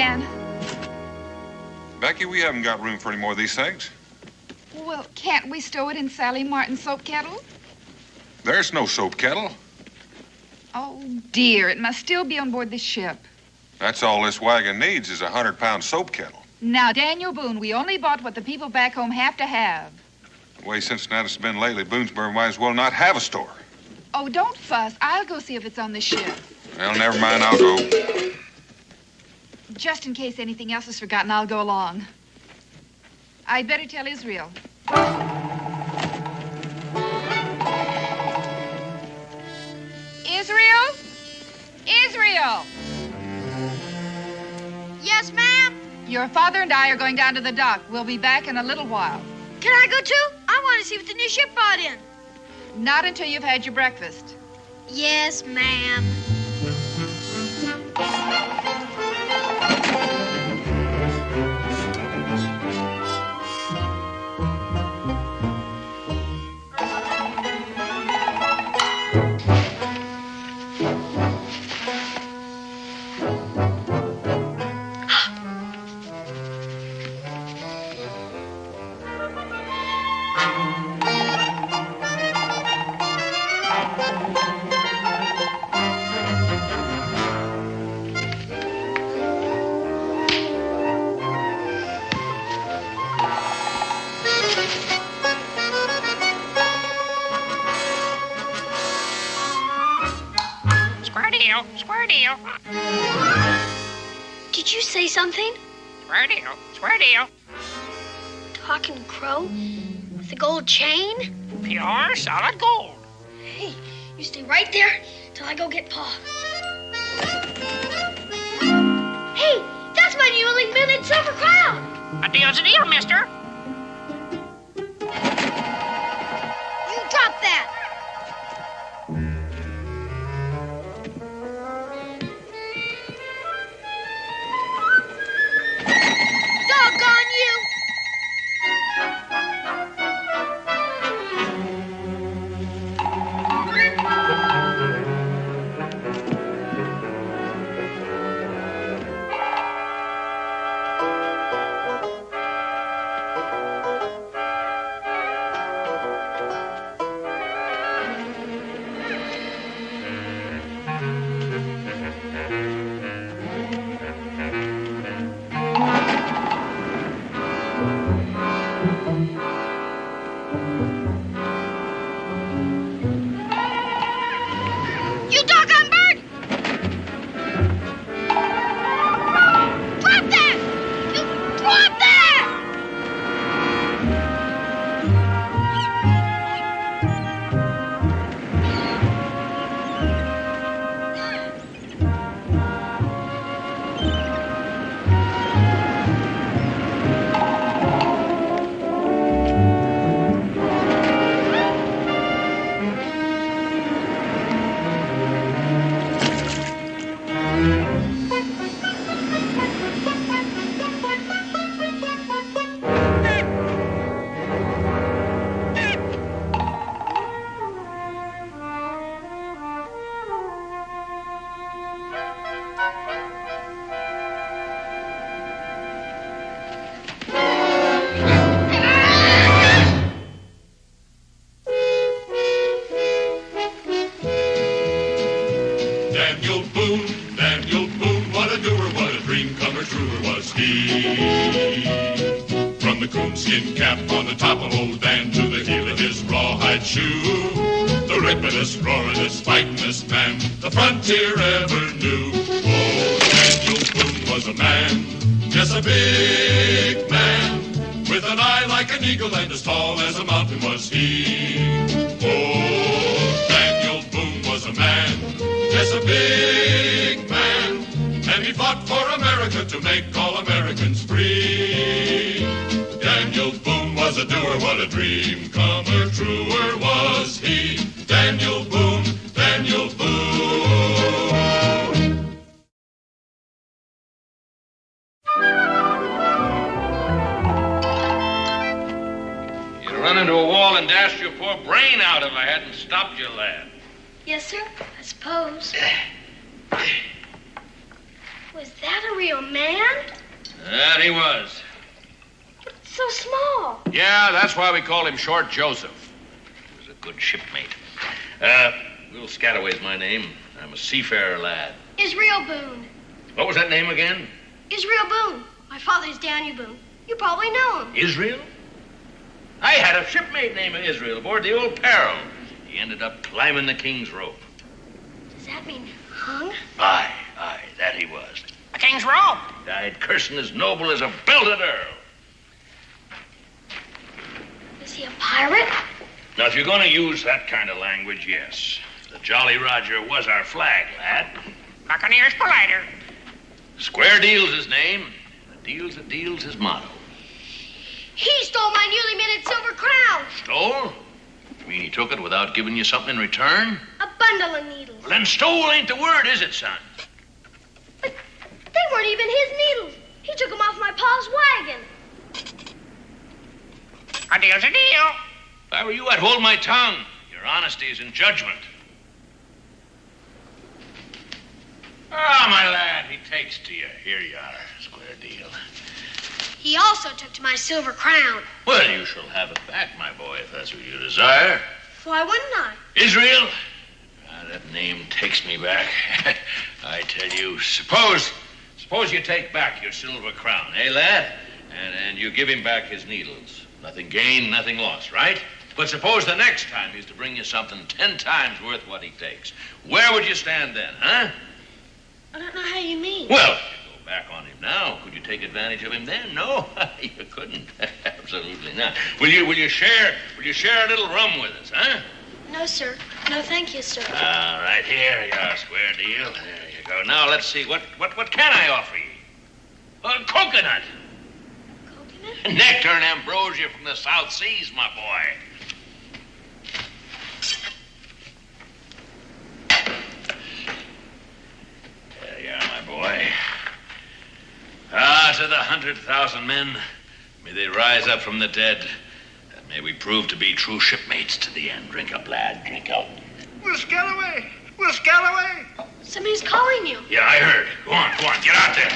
Dan. Becky, we haven't got room for any more of these things. Well, can't we stow it in Sally Martin's soap kettle? There's no soap kettle. Oh, dear. It must still be on board the ship. That's all this wagon needs is a 100-pound soap kettle. Now, Daniel Boone, we only bought what the people back home have to have. The way Cincinnati's been lately, Boonesboro might as well not have a store. Oh, don't fuss. I'll go see if it's on the ship. Well, never mind. I'll go. Just in case anything else is forgotten, I'll go along. I'd better tell Israel. Israel? Israel! Yes, ma'am? Your father and I are going down to the dock. We'll be back in a little while. Can I go too? I want to see what the new ship brought in. Not until you've had your breakfast. Yes, ma'am. Square deal. Did you say something? Square deal. Square deal. Talking crow? With a gold chain? Pure solid gold. Hey, you stay right there till I go get Pa. Hey, that's my new minted silver crown. A deal's a deal, mister. You drop that. Doggone you! You doggone bird! Drop that! You drop that! Daniel Boone, what a doer, what a dream comer, truer was he. From the coonskin cap on the top of old Dan to the heel of his rawhide shoe, the ripidest, roaringest, fightingest man the frontier ever knew. Oh, Daniel Boone was a man, yes, a big man, with an eye like an eagle and as tall as a mountain was he. Oh, Daniel Boone was a man, yes, a big man, and he fought for America to make all Americans free. Daniel Boone was a doer, what a dream comer, truer was he. Daniel Boone, Daniel Boone. You'd run into a wall and dashed your poor brain out if I hadn't stopped you, lad. Yes, sir, I suppose. Was that a real man? That he was. So small. Yeah, that's why we call him Short Joseph. He was a good shipmate. Little Scataway's my name. I'm a seafarer lad. Israel Boone. What was that name again? Israel Boone. My father's Daniel Boone. You probably know him. Israel? I had a shipmate named Israel aboard the old Peril. He ended up climbing the king's rope. Does that mean hung? Aye, that he was. The king's robe. Died cursing as noble as a belted earl. Is he a pirate? Now, if you're going to use that kind of language, yes. The Jolly Roger was our flag, lad. Buccaneers politer. Square Deal's his name. A deal's his motto. He stole my newly minted silver crown. Stole? You mean he took it without giving you something in return? A bundle of needles. Well, then stole ain't the word, is it, son? But they weren't even his needles. He took them off my pa's wagon. A deal's a deal. If I were you, I'd hold my tongue. Your honesty is in judgment. Ah, my lad, he takes to you. Here you are, Square Deal. He also took to my silver crown. Well, you shall have it back, my boy, if that's what you desire. Why wouldn't I? Israel? That name takes me back. I tell you, suppose you take back your silver crown, eh, lad? And you give him back his needles. Nothing gained, nothing lost, right? But suppose the next time he's to bring you something 10 times worth what he takes. Where would you stand then, huh? I don't know how you mean. Well, if you go back on him now, could you take advantage of him then? No, you couldn't. Absolutely not. Will you share a little rum with us, huh? No, sir. No, thank you, sir. All right, here you are, Square Deal. There you go. Now let's see. What can I offer you? A coconut. Coconut? Nectar and ambrosia from the South Seas, my boy. There you are, my boy. To the 100,000 men, may they rise up from the dead, and may we prove to be true shipmates to the end. Drink up, lad, drink up. Will Scalloway! Will Scalloway! Somebody's calling you. Yeah, I heard. Go on, get out there.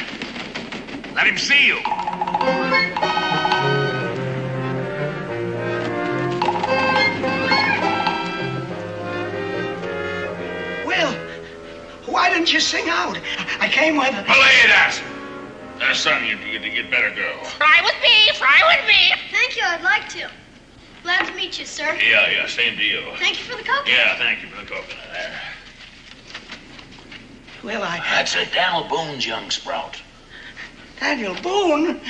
Let him see you. Will, why didn't you sing out? I came with... Belay that! Son, you'd better go. Fly with me, fly with me. Thank you, I'd like to. Glad to meet you, sir. Yeah, same deal. Thank you for the coconut. Yeah, thank you for the coconut there. Will, That's a Daniel Boone's young sprout. Daniel Boone?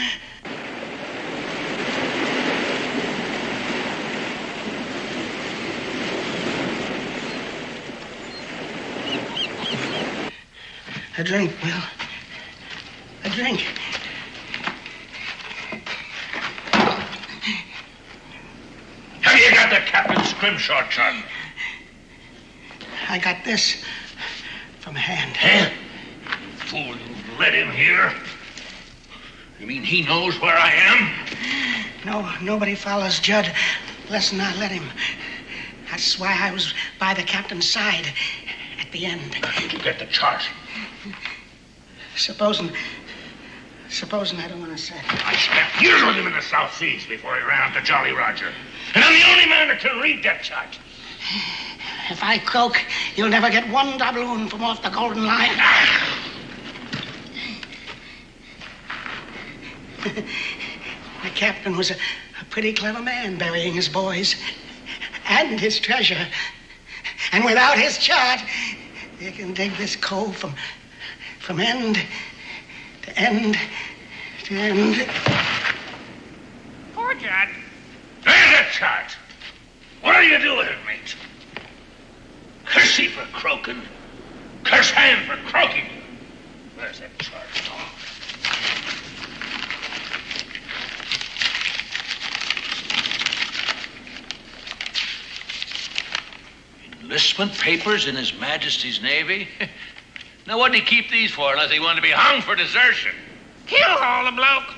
A drink, Will. A drink. Have you got the Captain Scrimshaw chart? I got this from hand. Huh? Fool, you let him here? You mean he knows where I am? No, nobody follows Judd less than I let him. That's why I was by the captain's side at the end. How did you get the chart? Supposing I don't want to say. I spent years with him in the South Seas before he ran out to Jolly Roger. And I'm the only man that can read that chart. If I croak, you'll never get one doubloon from off the golden line. The captain was a pretty clever man, burying his boys and his treasure. And without his chart, you can dig this cove from end to end to end. Poor Judd. There's a chart. What'll you do with it, mate? Curse he for croaking. Curse hand for croaking. Where's that chart? Enlistment papers in His Majesty's Navy? Now, what'd he keep these for unless he wanted to be hung for desertion? He'll haul the bloke.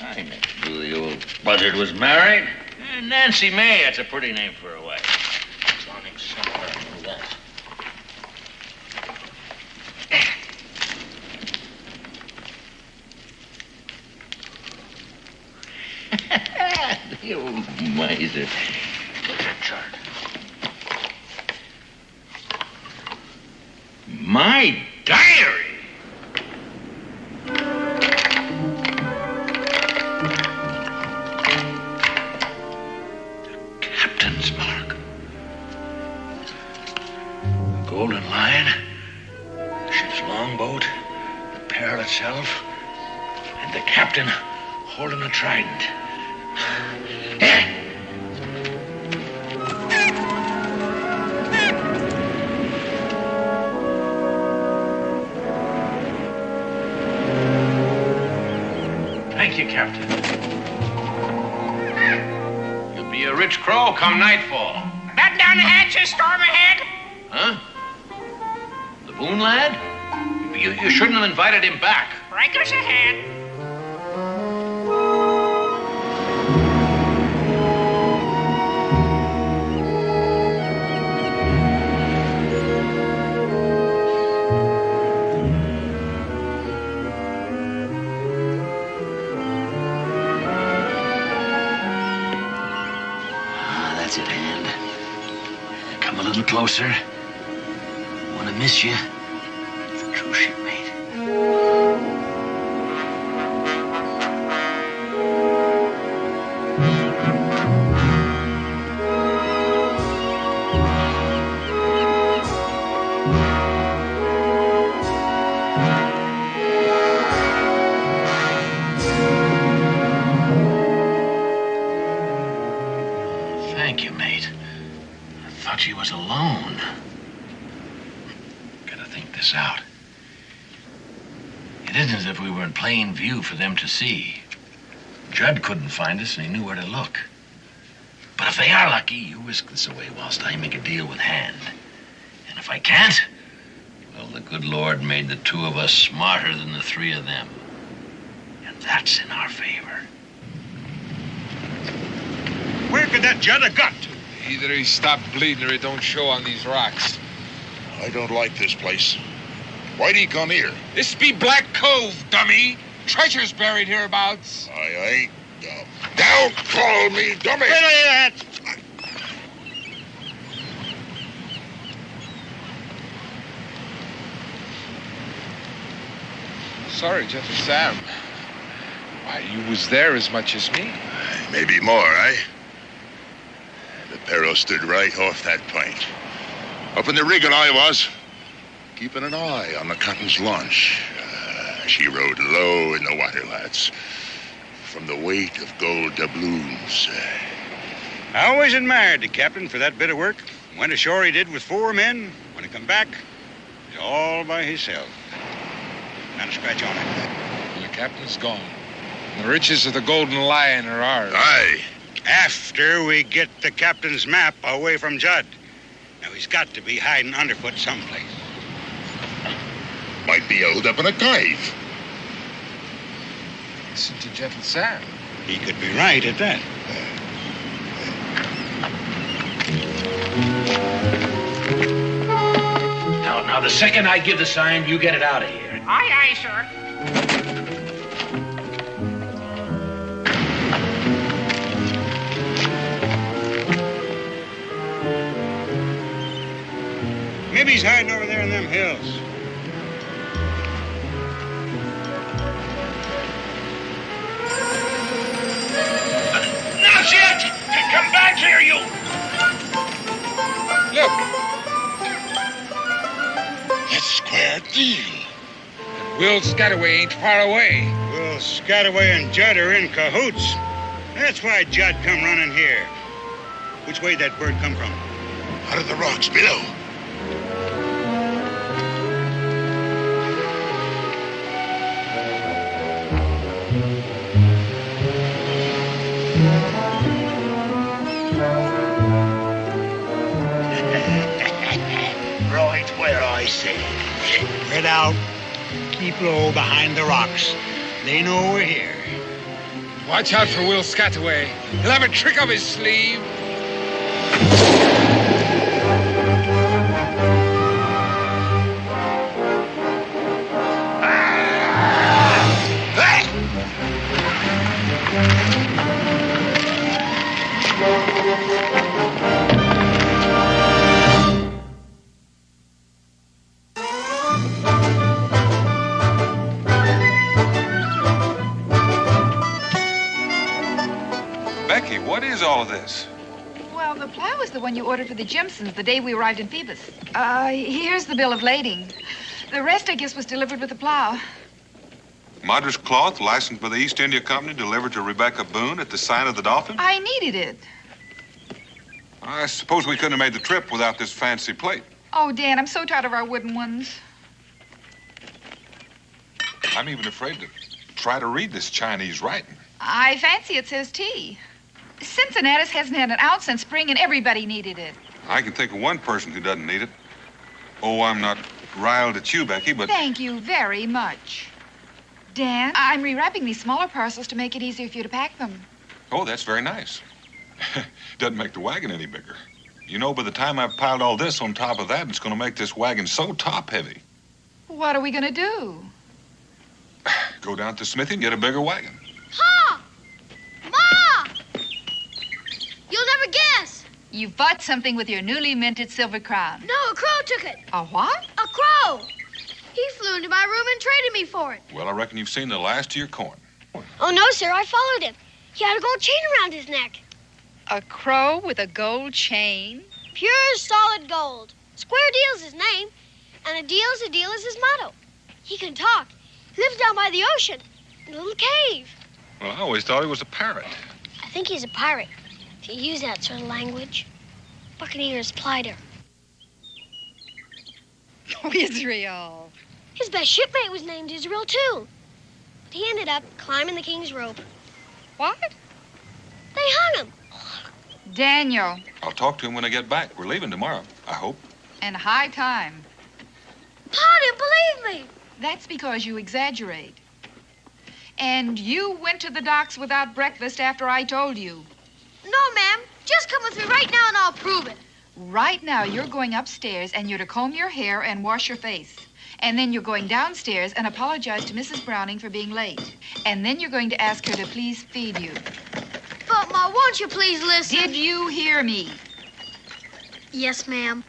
I never knew the old buzzard was married. Nancy May, that's a pretty name for a wife. It's on him somewhere, I know that. You miser. What's that chart? My diary! The captain's mark. The Golden Lion, the ship's longboat, the Pearl itself, and the captain holding a trident. Thank you, Captain. You'll be a rich crow come nightfall. Batten down the hatches, storm ahead. Huh? The Boone lad? You shouldn't have invited him back. Breakers ahead. That's it, hand. Come a little closer. Want to miss you. It's a true shipmate. Thank you, mate. I thought she was alone. Gotta think this out. It isn't as if we were in plain view for them to see. Judd couldn't find us, and he knew where to look. But if they are lucky, you whisk this away whilst I make a deal with Hand. And if I can't, well, the good Lord made the two of us smarter than the three of them. And that's in our favor. Where could that Judd have got to? Either he stopped bleeding or he don't show on these rocks. I don't like this place. Why'd he come here? This be Black Cove, dummy. Treasure's buried hereabouts. I ain't dumb. Don't call me dummy! Sorry, Gentle Sam. Why, you was there as much as me. Maybe more, eh? The Perro stood right off that point. Up in the rigging I was, keeping an eye on the Cotton's launch. She rode low in the water, lads. From the weight of gold doubloons. I always admired the captain for that bit of work. Went ashore he did with 4 men. When he come back, he's all by himself. Not a scratch on it. And the captain's gone. The riches of the Golden Lion are ours. Aye. After we get the captain's map away from Judd. Now, he's got to be hiding underfoot someplace. Might be held up in a cave. Listen to Gentle Sam. He could be right at that. Now, the second I give the sign, you get it out of here. Aye, aye, sir. Maybe he's hiding over there in them hills. Not yet! Come back here, you! Look, That's square deal. and Will Scataway ain't far away. Well, Scataway and Judd are in cahoots. That's why Judd come running here. Which way that bird come from? Out of the rocks below. Right where I say. Spread out. Keep low behind the rocks. They know we're here. Watch out for Will Scataway. He'll have a trick up his sleeve. all of this? Well, the plow is the one you ordered for the Jimsons the day we arrived in Phoebus. Here's the bill of lading. The rest, I guess, was delivered with the plow. Madras cloth, licensed by the East India Company, delivered to Rebecca Boone at the sign of the Dolphin? I needed it. I suppose we couldn't have made the trip without this fancy plate. Oh, Dan, I'm so tired of our wooden ones. I'm even afraid to try to read this Chinese writing. I fancy it says tea. Cincinnatus hasn't had an ounce since spring, and everybody needed it. I can think of one person who doesn't need it. Oh, I'm not riled at you, Becky, but... Thank you very much. Dan, I'm rewrapping these smaller parcels to make it easier for you to pack them. Oh, that's very nice. Doesn't make the wagon any bigger. You know, by the time I've piled all this on top of that, it's going to make this wagon so top-heavy. What are we going to do? Go down to the smithy and get a bigger wagon. Pa! Ma! You'll never guess. You bought something with your newly minted silver crown. No, a crow took it. A what? A crow. He flew into my room and traded me for it. Well, I reckon you've seen the last of your coin. Oh, no, sir. I followed him. He had a gold chain around his neck. A crow with a gold chain? Pure, solid gold. Square Deal's his name, and a deal's his motto. He can talk. He lives down by the ocean in a little cave. Well, I always thought he was a parrot. I think he's a pirate, if you use that sort of language. Buccaneers plied her. Oh, Israel. His best shipmate was named Israel, too. But he ended up climbing the king's rope. What? They hung him. Daniel. I'll talk to him when I get back. We're leaving tomorrow, I hope. And high time. Pa didn't believe me. That's because you exaggerate. And you went to the docks without breakfast after I told you. No, ma'am. Just come with me right now and I'll prove it. Right now, you're going upstairs and you're to comb your hair and wash your face. And then you're going downstairs and apologize to Mrs. Browning for being late. And then you're going to ask her to please feed you. But, Ma, won't you please listen? Did you hear me? Yes, ma'am.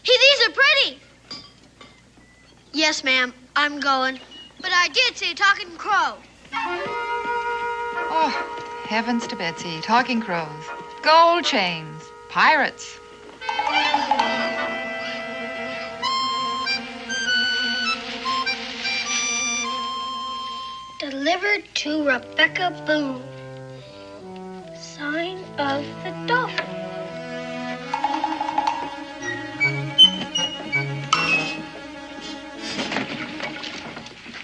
Hey, these are pretty. Yes, ma'am. I'm going. But I did say talking crow. Oh, heavens to Betsy. Talking crows. Gold chains. Pirates. Delivered to Rebecca Boone. Sign of the Dolphin.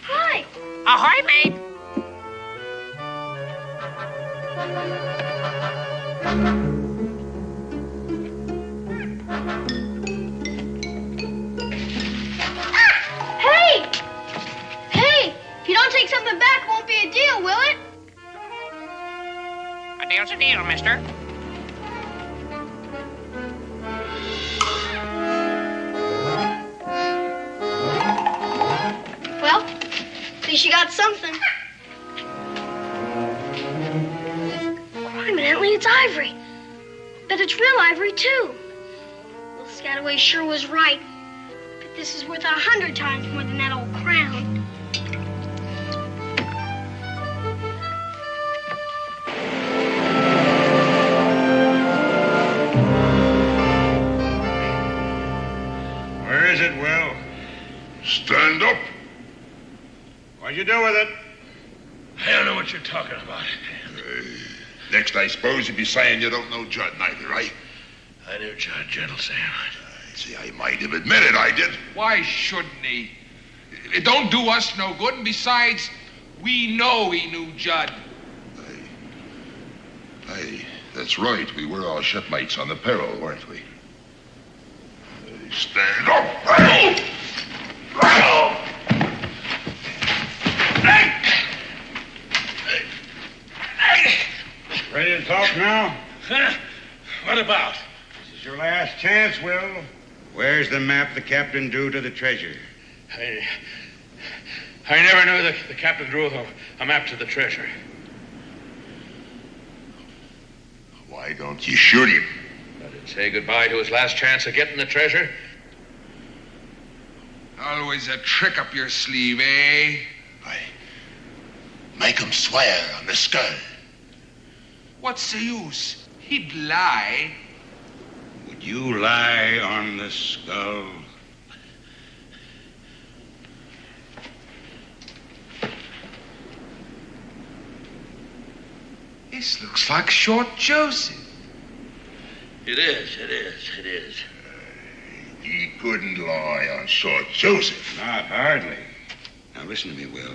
Hi. Ahoy, mate. Hey! Hey! If you don't take something back, it won't be a deal, will it? A deal's a deal, mister. Well, at least you got something. Evidently, it's ivory. Bet it's real ivory, too. Well, Scataway sure was right. But this is worth 100 times more than that old crown. Where is it, Will? Stand up. What'd you do with it? I don't know what you're talking about. Next, I suppose you'd be saying you don't know Judd neither, right? I knew Judd, Gentle Sam. See, I might have admitted I did. Why shouldn't he? It don't do us no good, and besides, we know he knew Judd. Hey, that's right. We were all shipmates on the Peril, weren't we? Stand up. Ready to talk now? Huh? What about? This is your last chance, Will. Where's the map the captain drew to the treasure? I never knew the captain drew a map to the treasure. Why don't you shoot him? Let him say goodbye to his last chance of getting the treasure. Always a trick up your sleeve, eh? Make him swear on the skull. What's the use? He'd lie. Would you lie on the skull? This looks like Short Joseph. It is. He couldn't lie on Short Joseph. Not hardly. Now listen to me, Will.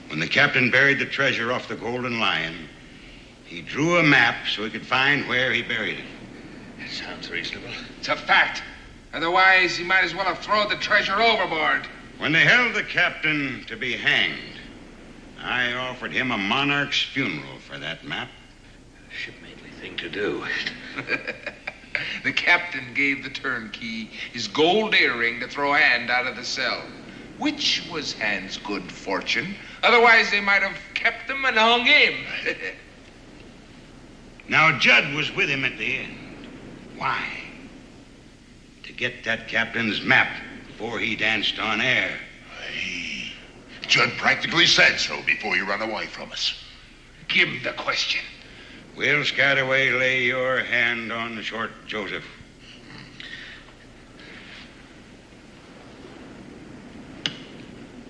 When the captain buried the treasure off the Golden Lion, he drew a map so he could find where he buried it. That sounds reasonable. It's a fact. Otherwise, he might as well have thrown the treasure overboard. When they held the captain to be hanged, I offered him a monarch's funeral for that map. Shipmately thing to do. The captain gave the turnkey his gold earring to throw Hand out of the cell, which was Hand's good fortune. Otherwise, they might have kept him and hung him. Now, Judd was with him at the end. Why? To get that captain's map before he danced on air. Judd practically said so before you ran away from us. Give him the question. Will Scataway lay your hand on the Short Joseph?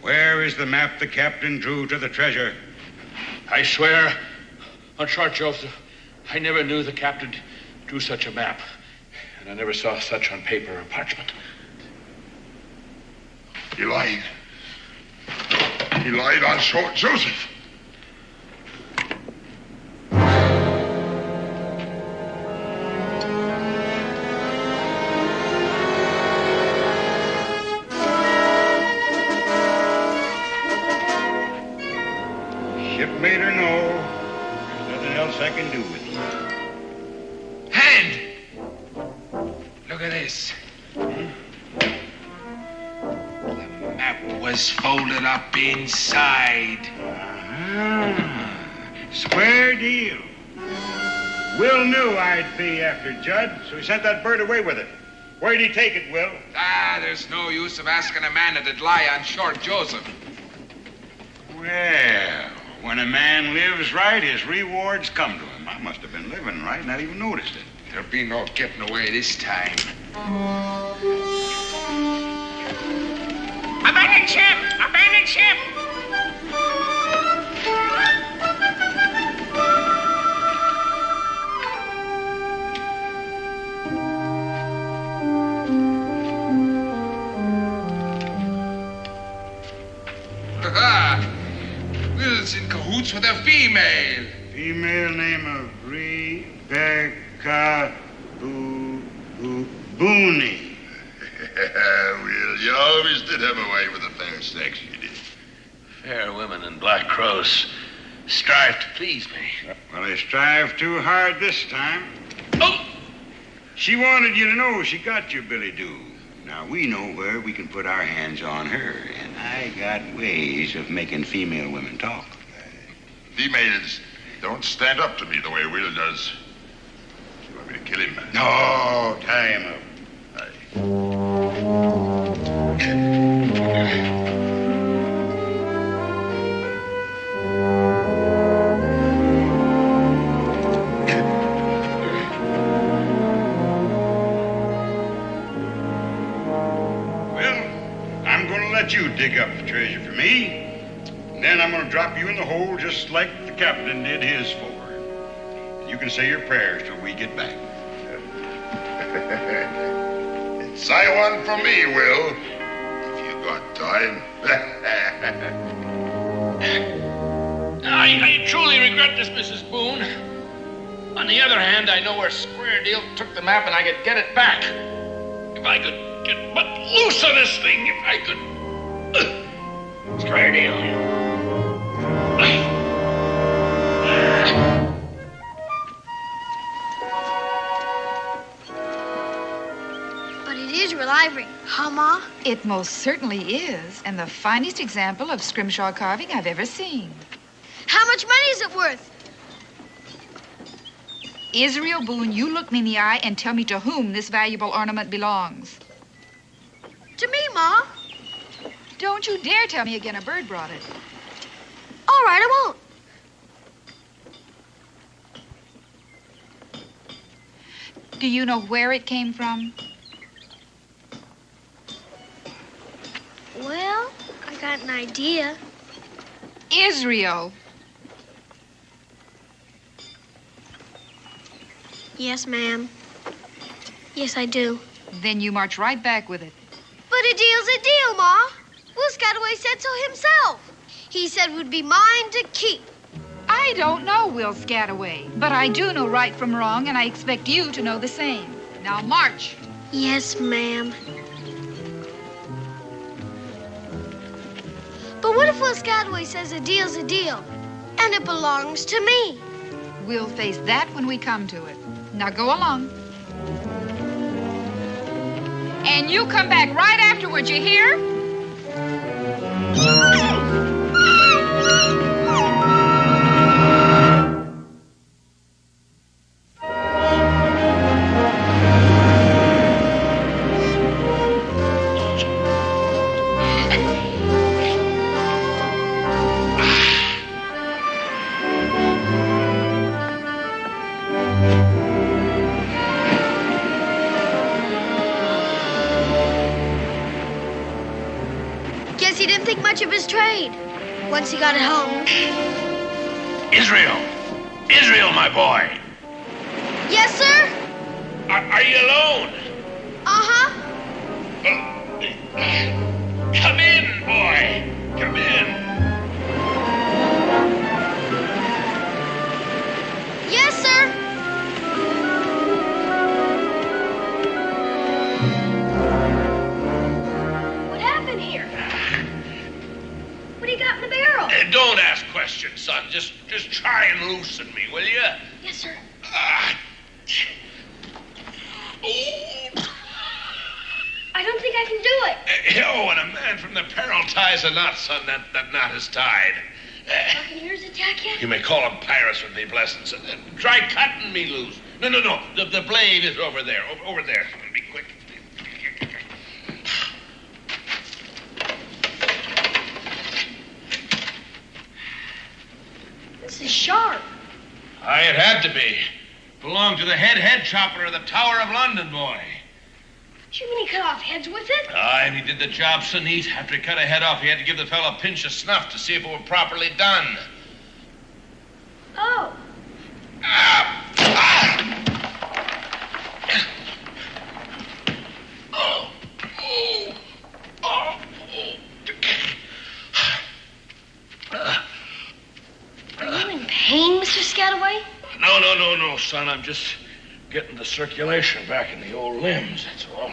Where is the map the captain drew to the treasure? I swear on Short Joseph, I never knew the captain drew such a map. And I never saw such on paper or parchment. He lied. He lied on Short Joseph. Shipmate or no, there's nothing else I can do with you. Hand! Look at this. The map was folded up inside. Square deal. Will knew I'd be after Judd, so he sent that bird away with it. Where'd he take it, Will? There's no use of asking a man that'd lie on Short Joseph. Well, when a man lives right, his rewards come to him. I must have been living right, not even noticed it. There'll be no getting away this time. Abandon ship! Abandon ship! Will's in cahoots with a female. Female name of Rebecca Boone. Will, you always did have a way with the fair sex, you did. Fair women and black crows strive to please me. Well, they strive too hard this time. Oh! She wanted you to know she got you, Billy Doo. Now, we know where we can put our hands on her, and I got ways of making female women talk. Females don't stand up to me the way Will does. You want me to kill him? No, tie him up. You dig up the treasure for me, and then I'm going to drop you in the hole just like the captain did his for. You can say your prayers till we get back. Say one for me, Will, if you got time. I truly regret this, Mrs. Boone. On the other hand, I know where Square Deal took the map, and I could get it back. If I could get but loose on this thing, if I could... Square Deal. But it is real ivory, huh, Ma? It most certainly is, and the finest example of Scrimshaw carving I've ever seen. How much money is it worth? Israel Boone, you look me in the eye and tell me to whom this valuable ornament belongs. To me, Ma. Don't you dare tell me again a bird brought it. All All right, I won't. Do you know where it came from? Well, I got an idea. Israel. Yes, ma'am. Yes, I do. Then you march right back with it. But a deal's a deal, Ma. Will Scataway said so himself. He said it would be mine to keep. I don't know Will Scataway, but I do know right from wrong, and I expect you to know the same. Now march. Yes, ma'am. But what if Will Scataway says a deal's a deal, and it belongs to me? We'll face that when we come to it. Now go along. And you come back right afterwards, you hear? Guess he didn't think much of his trade once he got it home. Israel! Israel, my boy! Yes, sir? Are you alone? Uh-huh. Come in, boy! Come in! Yes, sir. What happened here? What do you got in the barrel? Don't ask questions, son. Just try and loosen me, will you? Yes, sir. I don't think I can do it. When a man from the peril ties a knot, son, that knot is tied. Buccaneers attack you? You may call them pirates with me blessings. Try cutting me loose. No. The blade is over there. Over there. Be quick. This is sharp. It had to be. Belonged to the head chopper of the Tower of London, boy. You mean he cut off heads with it? And he did the job so neat. After he cut a head off, he had to give the fellow a pinch of snuff to see if it were properly done. Oh. Are you in pain, Mr. Scataway? No, son. I'm just getting the circulation back in the old limbs, that's all.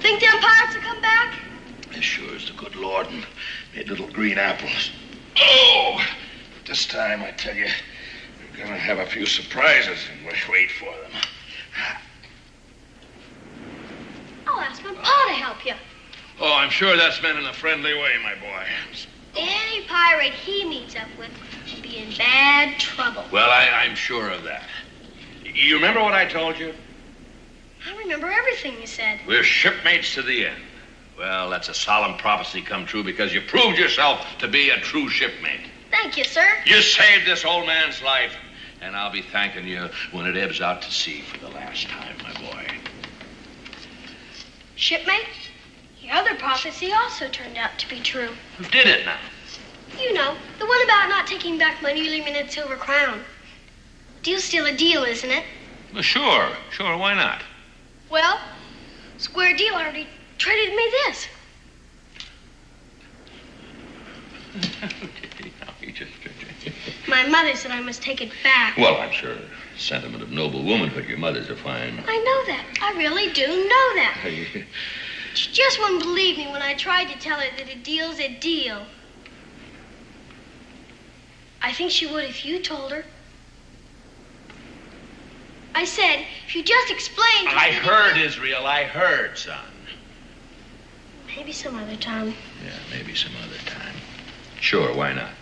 Think them pirates will come back? As sure as the good Lord and made little green apples. This time, I tell you, we're gonna have a few surprises, and wait for them. I'll ask my pa to help you. I'm sure that's meant in a friendly way, my boy. Any pirate he meets up with will be in bad trouble. Well, I'm sure of that. You remember what I told you? I remember everything you said. We're shipmates to the end. Well, that's a solemn prophecy come true because you proved yourself to be a true shipmate. Thank you, sir. You saved this old man's life, and I'll be thanking you when it ebbs out to sea for the last time, my boy. Shipmate, your other prophecy also turned out to be true. Did it now? You know, the one about not taking back my newly minted silver crown. Deal's still a deal, isn't it? Well, sure, why not? Well, Square Deal already traded me this. My mother said I must take it back. Well, I'm sure. Sentiment of noble womanhood. Your mother's a fine... I know that. I really do know that. She just wouldn't believe me when I tried to tell her that a deal's a deal. I think she would if you told her. I said, if you just explained... I heard, Israel. I heard, son. Maybe some other time. Yeah, maybe some other time. Sure, why not?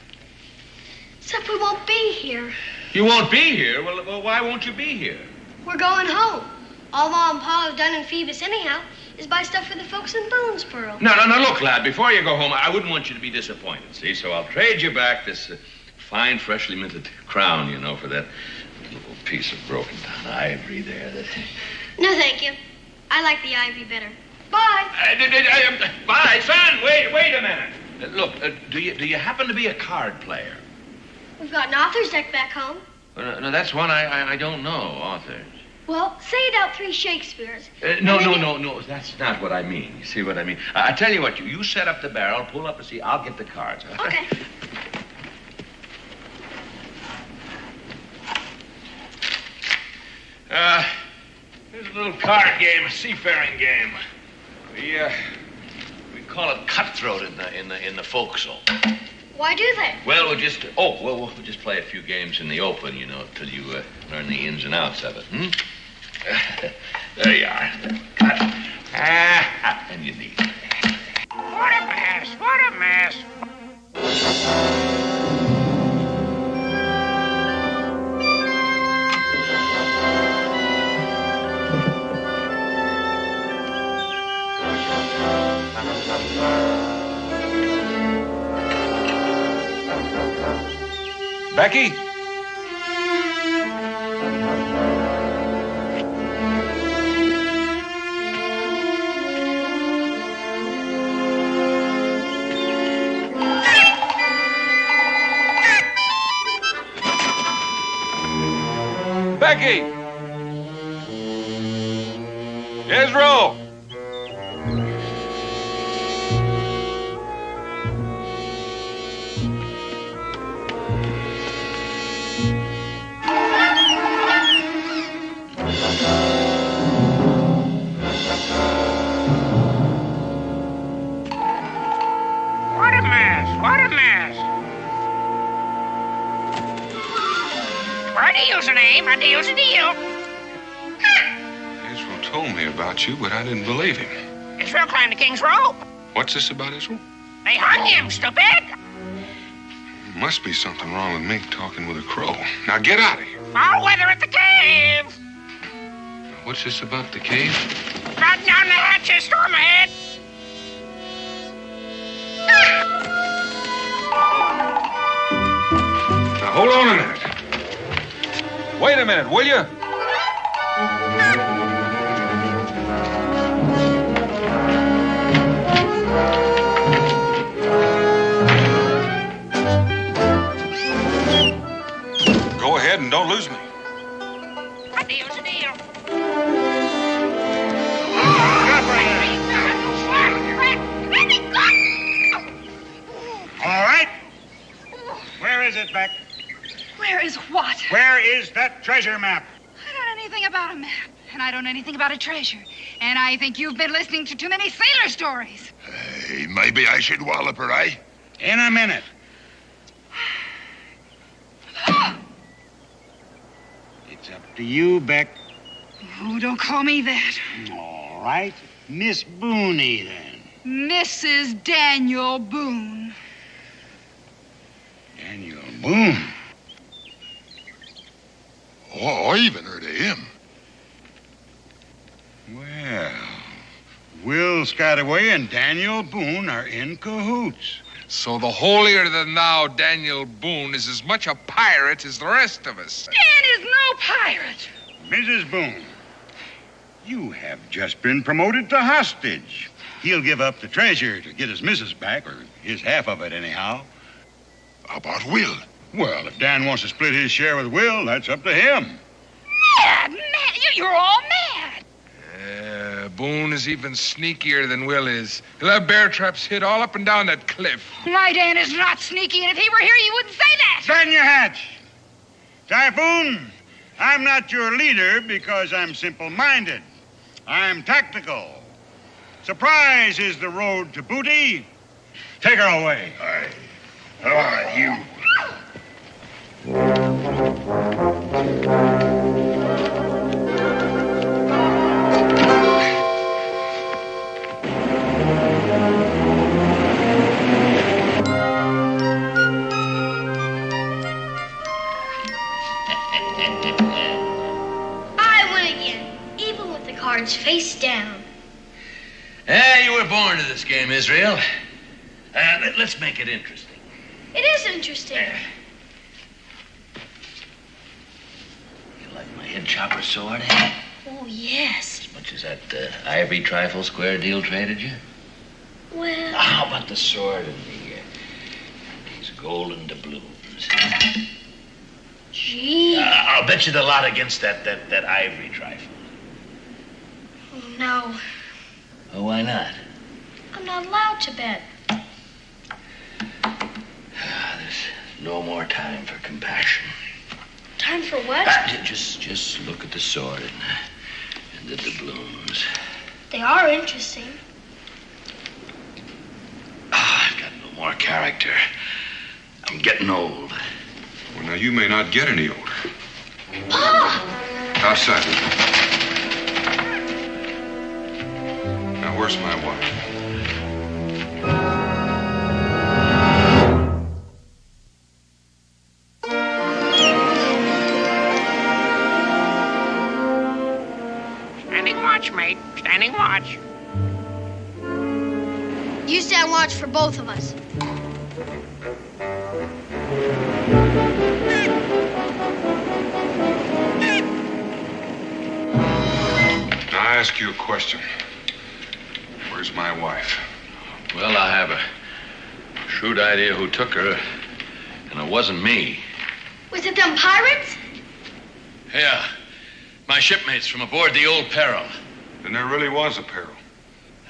Except we won't be here. You won't be here? Well, why won't you be here? We're going home. All Ma and Pa have done in Phoebus anyhow is buy stuff for the folks in Boonesboro. No, look, lad, before you go home, I wouldn't want you to be disappointed, see? So I'll trade you back this fine, freshly minted crown, you know, for that little piece of broken down ivory there. No, thank you. I like the ivory better. Bye. Bye, son. Wait a minute. Look, do you happen to be a card player? We've got an author's deck back home. No, that's one I don't know, authors. Well, say it out 3 Shakespeares. No, that's not what I mean. You see what I mean? I tell you what, you set up the barrel, pull up a seat, I'll get the cards. Okay. Here's a little card game, a seafaring game. We call it cutthroat in the forecastle. Why do they? Well, we'll just play a few games in the open, you know, till you learn the ins and outs of it. There you are. Cut. And you need it. What a mess! What a mess! Becky? Becky! Israel! A deal's a deal. Israel told me about you, but I didn't believe him. Israel climbed the king's rope. What's this about Israel? They hung him, stupid. Must be something wrong with me talking with a crow. Now get out of here. Foul weather at the cave. What's this about the cave? Batten down the hatches, storm ahead. Now hold on a minute. Wait a minute, will you? Go ahead and don't lose me. A deal's a deal. All right. Where is it, Beck? Where is what? Where is that treasure map? I don't know anything about a map, and I don't know anything about a treasure. And I think you've been listening to too many sailor stories. Hey, maybe I should wallop her, eh? In a minute. It's up to you, Beck. Oh, don't call me that. All right. Miss Booney, then. Mrs. Daniel Boone. Daniel Boone? Oh, I even heard of him. Well, Will Scataway and Daniel Boone are in cahoots. So the holier-than-thou Daniel Boone is as much a pirate as the rest of us. Dan is no pirate. Mrs. Boone, you have just been promoted to hostage. He'll give up the treasure to get his missus back, or his half of it anyhow. How about Will? Well, if Dan wants to split his share with Will, that's up to him. Mad! You're all mad. Boone is even sneakier than Will is. He'll have bear traps hid all up and down that cliff. My Dan is not sneaky, and if he were here, you wouldn't say that. Stand your hatch. Typhoon, I'm not your leader because I'm simple-minded. I'm tactical. Surprise is the road to booty. Take her away. Aye. All right, you. I win again, even with the Israel. Let's make it interesting. It is interesting. You like my head chopper sword, eh? Oh, yes. As much as that Ivory trifle square deal traded you? Well... How about the sword and these golden doubloons? Gee. I'll bet you the lot against that Ivory trifle. Oh, no. Oh, why not? I'm not allowed to bet. There's no more time for compassion. Time for what? Just look at the sword and the doubloons. They are interesting. I've got no more character. I'm getting old. Well, now, you may not get any older. Pa! Outside. Now, where's my wife? Standing watch, mate. Standing watch. You stand watch for both of us. Now, I ask you a question. Where's my wife? Well, I have a shrewd idea who took her, and it wasn't me. Was it them pirates? Yeah, my shipmates from aboard the old Peril. Then there really was a peril.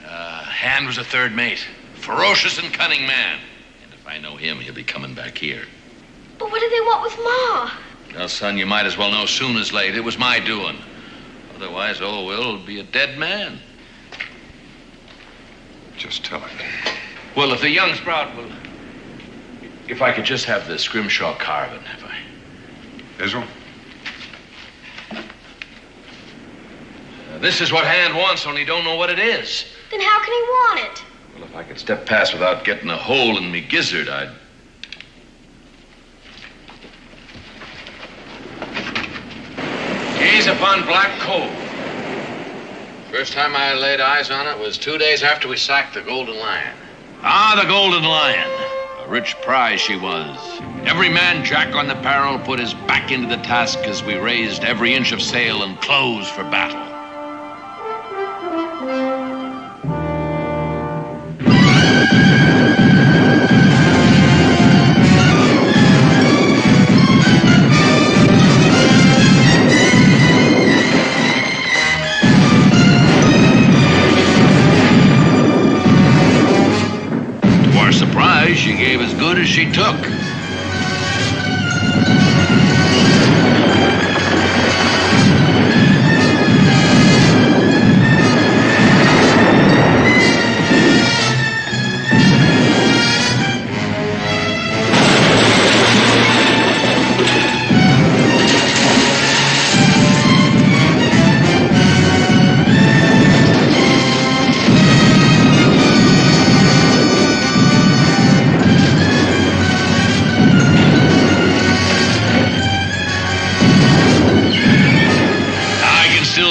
Hand was a third mate. Ferocious and cunning man. And if I know him, he'll be coming back here. But what did they want with Ma? Well, son, you might as well know soon as late. It was my doing. Otherwise, old Will'll be a dead man. Just tell it. Well, if the young sprout will... If I could just have the Scrimshaw carving, if I... Israel? This is what Hand wants, only don't know what it is. Then how can he want it? Well, if I could step past without getting a hole in me gizzard, I'd... Gaze upon Black Cove. First time I laid eyes on it was 2 days after we sacked the Golden Lion. Ah, the Golden Lion. A rich prize she was. Every man Jack on the Peril put his back into the task as we raised every inch of sail and clothes for battle. She gave as good as she took.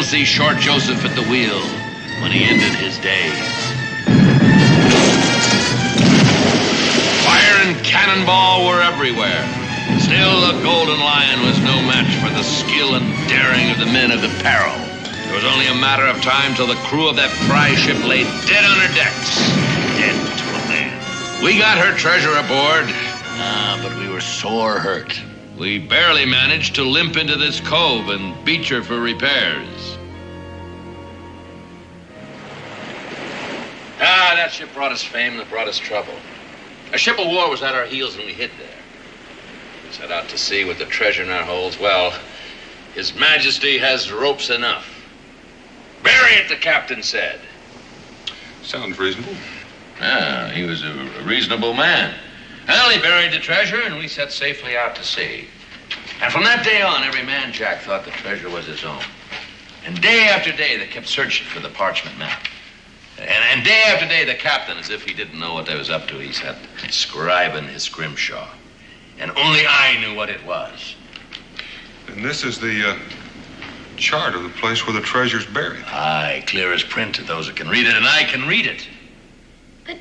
See Short Joseph at the wheel when he ended his days. Fire and cannonball were everywhere. Still, the Golden Lion was no match for the skill and daring of the men of the Peril. It was only a matter of time till the crew of that prize ship lay dead on her decks. Dead to a man. We got her treasure aboard, but we were sore hurt. We barely managed to limp into this cove and beach her for repairs. That ship brought us fame and it brought us trouble. A ship of war was at our heels and we hid there. We set out to sea with the treasure in our holds. Well, His Majesty has ropes enough. Bury it, the captain said. Sounds reasonable. He was a reasonable man. Well, he buried the treasure and we set safely out to sea. And from that day on, every man Jack thought the treasure was his own. And day after day, they kept searching for the parchment map. And day after day, the captain, as if he didn't know what they was up to, he sat scribing his Scrimshaw. And only I knew what it was. And this is the chart of the place where the treasure's buried. Aye, clear as print to those that can read it, and I can read it. But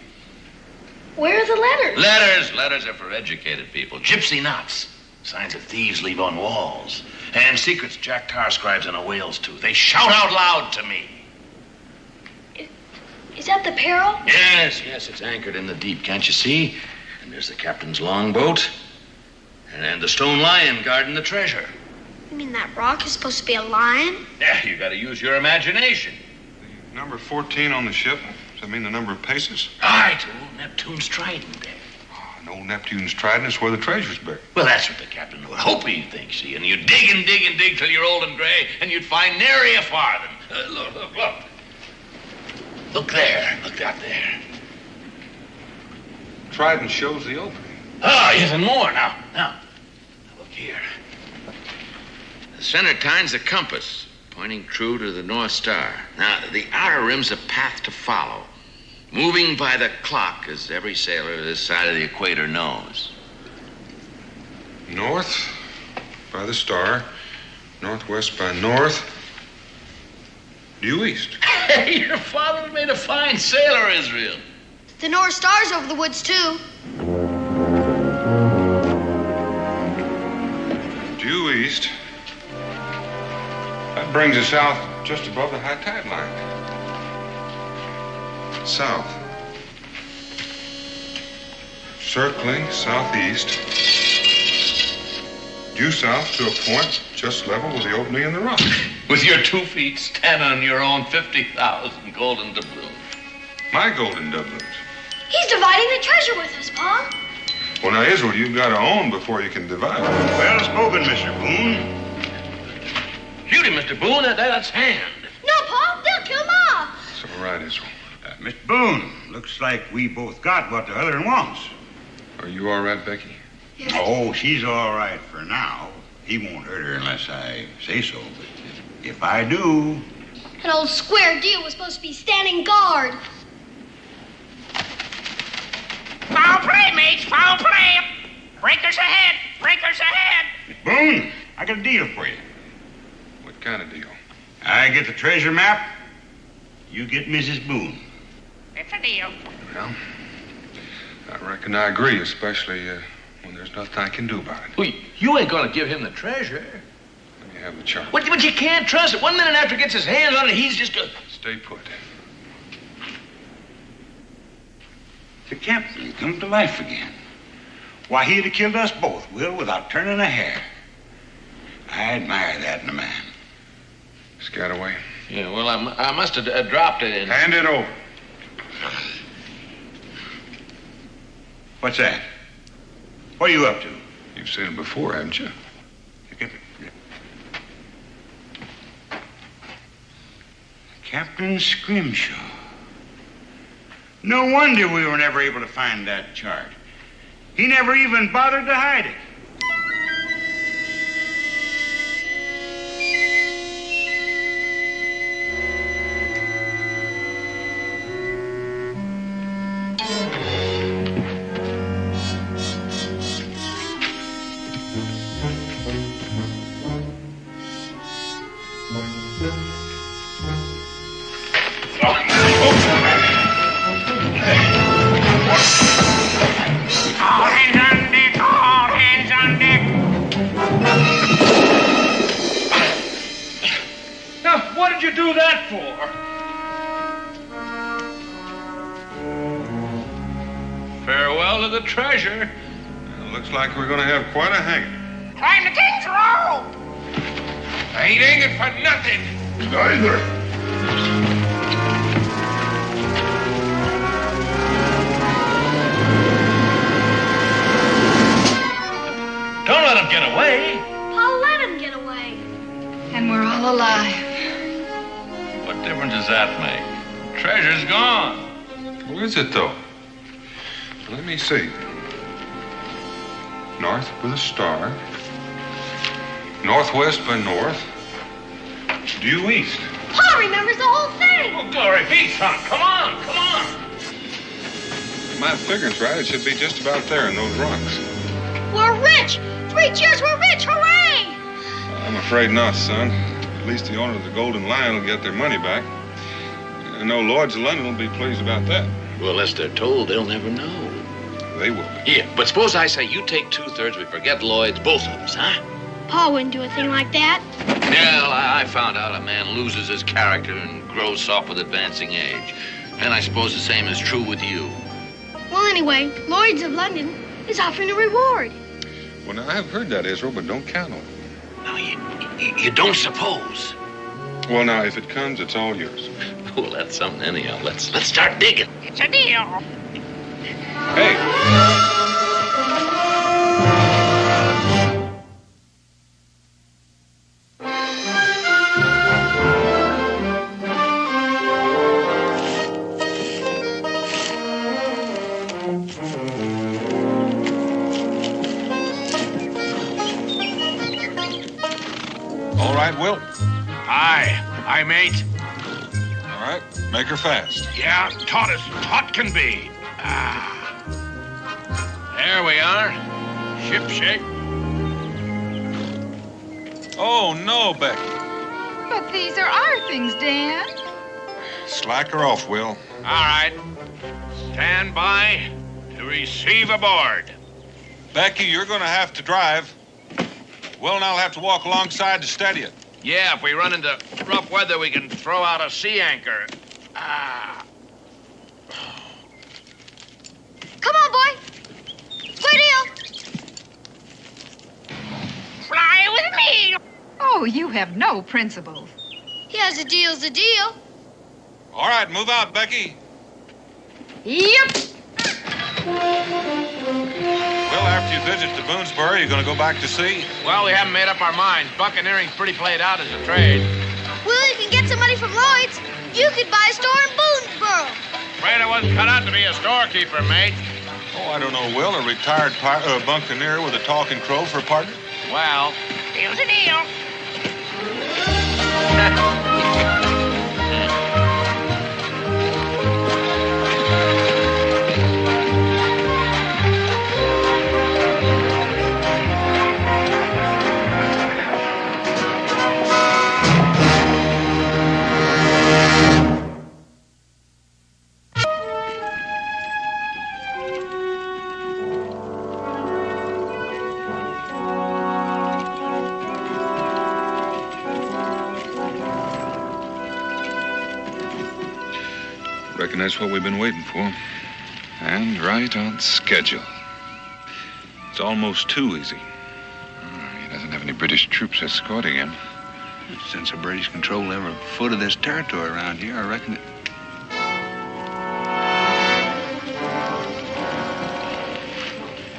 Where are the letters? Letters are for educated people. Gypsy knots. Signs that thieves leave on walls. And secrets Jack Tar scribes on a whale's tooth. They shout out loud to me. Is that the Peril? Yes, it's anchored in the deep, can't you see? And there's the captain's longboat. And the stone lion guarding the treasure. You mean that rock is supposed to be a lion? Yeah, you gotta use your imagination. Number 14 on the ship. Does that mean the number of paces? Right, old Neptune's trident there. Oh, and old Neptune's trident is where the treasure's buried. Well, that's what the captain would hope he thinks, see. And you dig and dig and dig till you're old and gray, and you'd find nary a farthing. Look. Look there. Look out there. Trident shows the opening. Oh, yes, and more. Now, look here. The center time's a compass, pointing true to the North Star. Now, the outer rim's a path to follow, moving by the clock, as every sailor this side of the equator knows. North by the star, northwest by north, due east. Hey, your father made a fine sailor, Israel. The North Star's over the woods, too. Due east. That brings us south just above the high tide line. South. Circling southeast. Due south to a point just level with the opening in the rock. With your 2 feet standing on your own 50,000 golden doubloons. My golden doubloons. He's dividing the treasure with us, Pa. Well, now, Israel, you've got to own before you can divide. Well spoken, Mr. Boone. Shoot him, Mr. Boone. That's hand. No, Pa. They'll kill Ma. It's all right, Israel. Mr. Boone, looks like we both got what the other one wants. Are you all right, Becky? Yes. Oh, she's all right for now. He won't hurt her unless I say so. But if I do... That old square deal was supposed to be standing guard. Foul play, mates, foul play. Breakers ahead, breakers ahead. Mr. Boone, I got a deal for you. What kind of deal? I get the treasure map. You get Mrs. Boone. It's a deal. Well, I reckon I agree, especially when there's nothing I can do about it. Well, you ain't gonna give him the treasure. Let me have the chart. But you can't trust it. 1 minute after he gets his hands on it, he's just gonna... Stay put. The captain come to life again. Why, he'd have killed us both, Will, without turning a hair. I admire that in a man. Scataway. Yeah, well, I must have dropped it in... Hand it over. What's that? What are you up to? You've seen it before, haven't you? Captain Scrimshaw. No wonder we were never able to find that chart. He never even bothered to hide it. Farewell to the treasure. Looks like we're going to have quite a hanging. Climb the king's rope. I ain't hanging for nothing. Neither. Don't let him get away. Pa, let him get away. And we're all alive. What difference does that make? Treasure's gone. Where is it, though? Let me see. North with a star. Northwest by north. Due east. Pa remembers the whole thing. Oh, glory be, son. Come on. If my figuring's right, it should be just about there in those rocks. We're rich. 3 cheers, we're rich. Hooray! I'm afraid not, son. At least the owner of the Golden Lion will get their money back. I know Lords of London will be pleased about that. Well, unless they're told, they'll never know. They will be. Here, but suppose I say you take 2/3, we forget Lloyd's, both of us, huh? Pa wouldn't do a thing like that. Well, I found out a man loses his character and grows soft with advancing age. And I suppose the same is true with you. Well, anyway, Lloyd's of London is offering a reward. Well, now, I've heard that, Israel, but don't count on it. Now, you don't suppose. Well, now, if it comes, it's all yours. Well, that's something anyhow. Let's start digging. It's a deal. Hey! All right, Will. Aye, mate. All right, make her fast. Yeah, taut as taut can be. There we are. Ship shape. Oh, no, Becky. But these are our things, Dan. Slack her off, Will. All right. Stand by to receive aboard. Becky, you're going to have to drive. Will and I'll have to walk alongside to steady it. Yeah, if we run into rough weather, we can throw out a sea anchor. Come on, boy. Square deal. Fly with me. Oh, you have no principles. Yes, a deal's a deal. All right, move out, Becky. Yep. Well, after you visit the Boonesboro, you're going to go back to sea? Well, we haven't made up our minds. Buccaneering's pretty played out as a trade. Well, you can get some money from Lloyd's. You could buy a store in Boonesboro. Afraid I wasn't cut out to be a storekeeper, mate. Oh, I don't know, Will. A retired buccaneer with a talking crow for a partner? Well, Deal's a deal. Reckon that's what we've been waiting for. And right on schedule. It's almost too easy. He doesn't have any British troops escorting him. Since the British control every foot of this territory around here, I reckon it...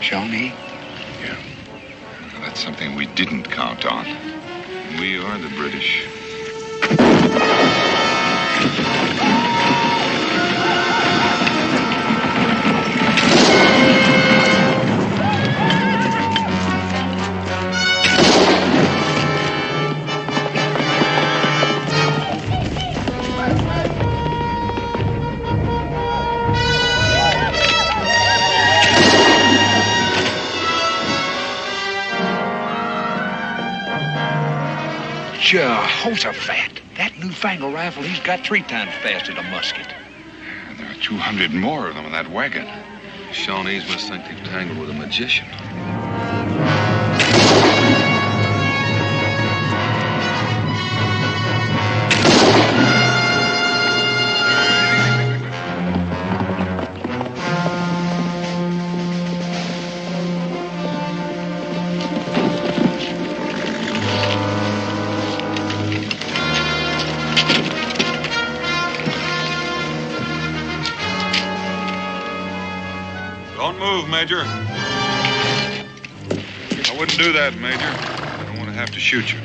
Shawnee? Yeah. Well, that's something we didn't count on. We are the British. Jehoshaphat. That newfangled rifle he's got 3 times faster than a musket. And there are 200 more of them in that wagon. The Shawnees must think they've tangled with a magician. Don't move, Major. I wouldn't do that, Major. I don't want to have to shoot you.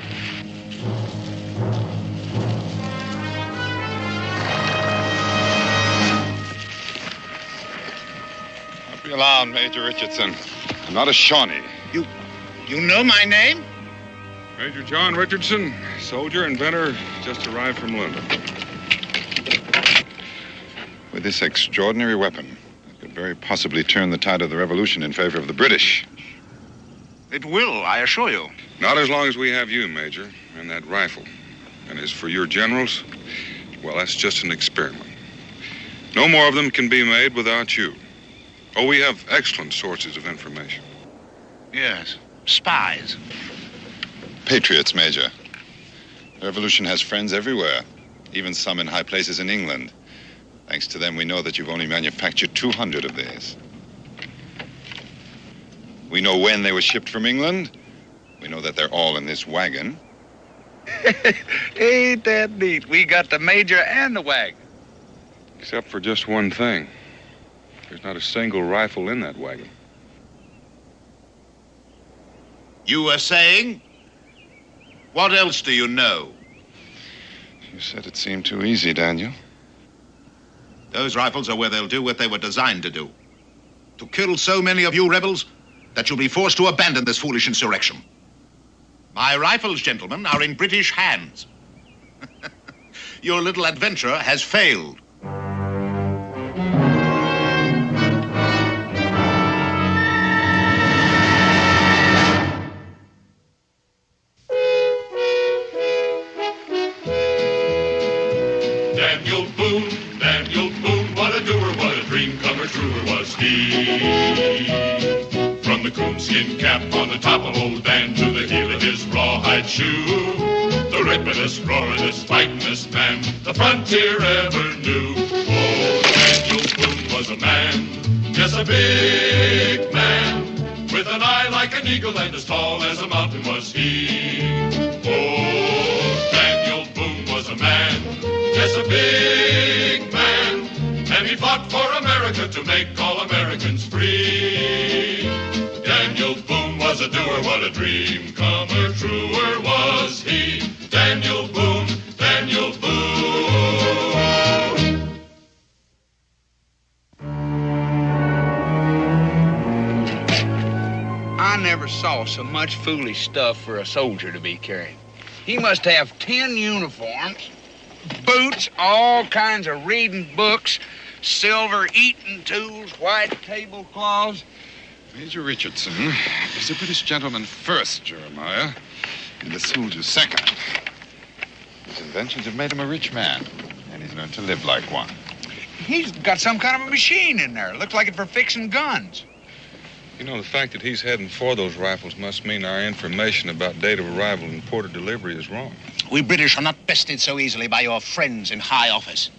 Don't be alarmed, Major Richardson. I'm not a Shawnee. You know my name? Major John Richardson, soldier, inventor, just arrived from London. With this extraordinary weapon, it could very possibly turn the tide of the revolution in favor of the British. It will, I assure you. Not as long as we have you, Major, and that rifle. And as for your generals, well, that's just an experiment. No more of them can be made without you. Oh, we have excellent sources of information. Yes, spies. Patriots, Major. The revolution has friends everywhere, even some in high places in England. Thanks to them, we know that you've only manufactured 200 of these. We know when they were shipped from England. We know that they're all in this wagon. Ain't that neat? We got the Major and the wagon. Except for just one thing. There's not a single rifle in that wagon. You were saying? What else do you know? You said it seemed too easy, Daniel. Those rifles are where they'll do what they were designed to do. To kill so many of you rebels that you'll be forced to abandon this foolish insurrection. My rifles, gentlemen, are in British hands. Your little adventure has failed. Daniel Boone, what a doer, what a dream comer truer was he. From the coonskin cap on the top of old Dan to the heel of his rawhide shoe, the ripidest, roaringest, fightingest man the frontier ever knew. Oh, Daniel Boone was a man, yes, a big man, with an eye like an eagle and as tall as a mountain was he. Oh, Daniel Boone was a man, yes, a big man, and he fought for America to make all Americans free. Daniel Boone was a doer, what a dream comer truer was he. Daniel Boone, Daniel Boone. I never saw so much foolish stuff for a soldier to be carrying. He must have 10 uniforms, boots, all kinds of reading books, silver eating tools, white tablecloths. Major Richardson is a British gentleman first, Jeremiah, and the soldier second. His inventions have made him a rich man, and he's learned to live like one. He's got some kind of a machine in there. Looks like it for fixing guns. You know, the fact that he's heading for those rifles must mean our information about date of arrival and port of delivery is wrong. We British are not bested so easily by your friends in high office.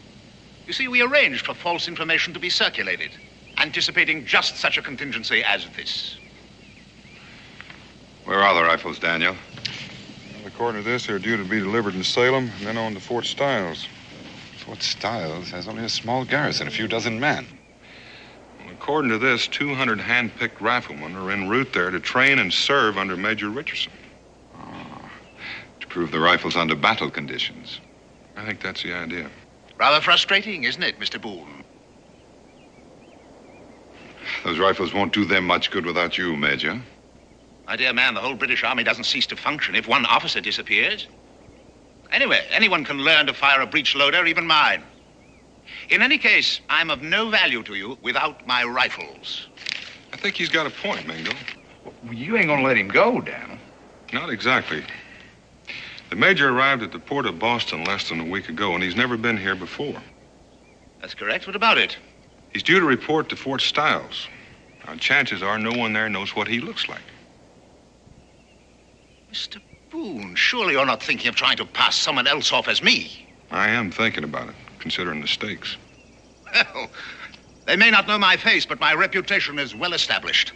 You see, we arranged for false information to be circulated, anticipating just such a contingency as this. Where are the rifles, Daniel? Well, according to this, they're due to be delivered in Salem and then on to Fort Stiles. Fort Stiles has only a small garrison, a few dozen men. Well, according to this, 200 hand-picked riflemen are en route there to train and serve under Major Richardson. To prove the rifles under battle conditions. I think that's the idea. Rather frustrating, isn't it, Mr. Boone? Those rifles won't do them much good without you, Major. My dear man, the whole British Army doesn't cease to function if one officer disappears. Anyway, anyone can learn to fire a breech loader, even mine. In any case, I'm of no value to you without my rifles. I think he's got a point, Mingo. Well, you ain't gonna let him go, Daniel. Not exactly. The Major arrived at the port of Boston less than a week ago, and he's never been here before. That's correct. What about it? He's due to report to Fort Stiles. Now, chances are no one there knows what he looks like. Mr. Boone, surely you're not thinking of trying to pass someone else off as me. I am thinking about it, considering the stakes. Well, they may not know my face, but my reputation is well established.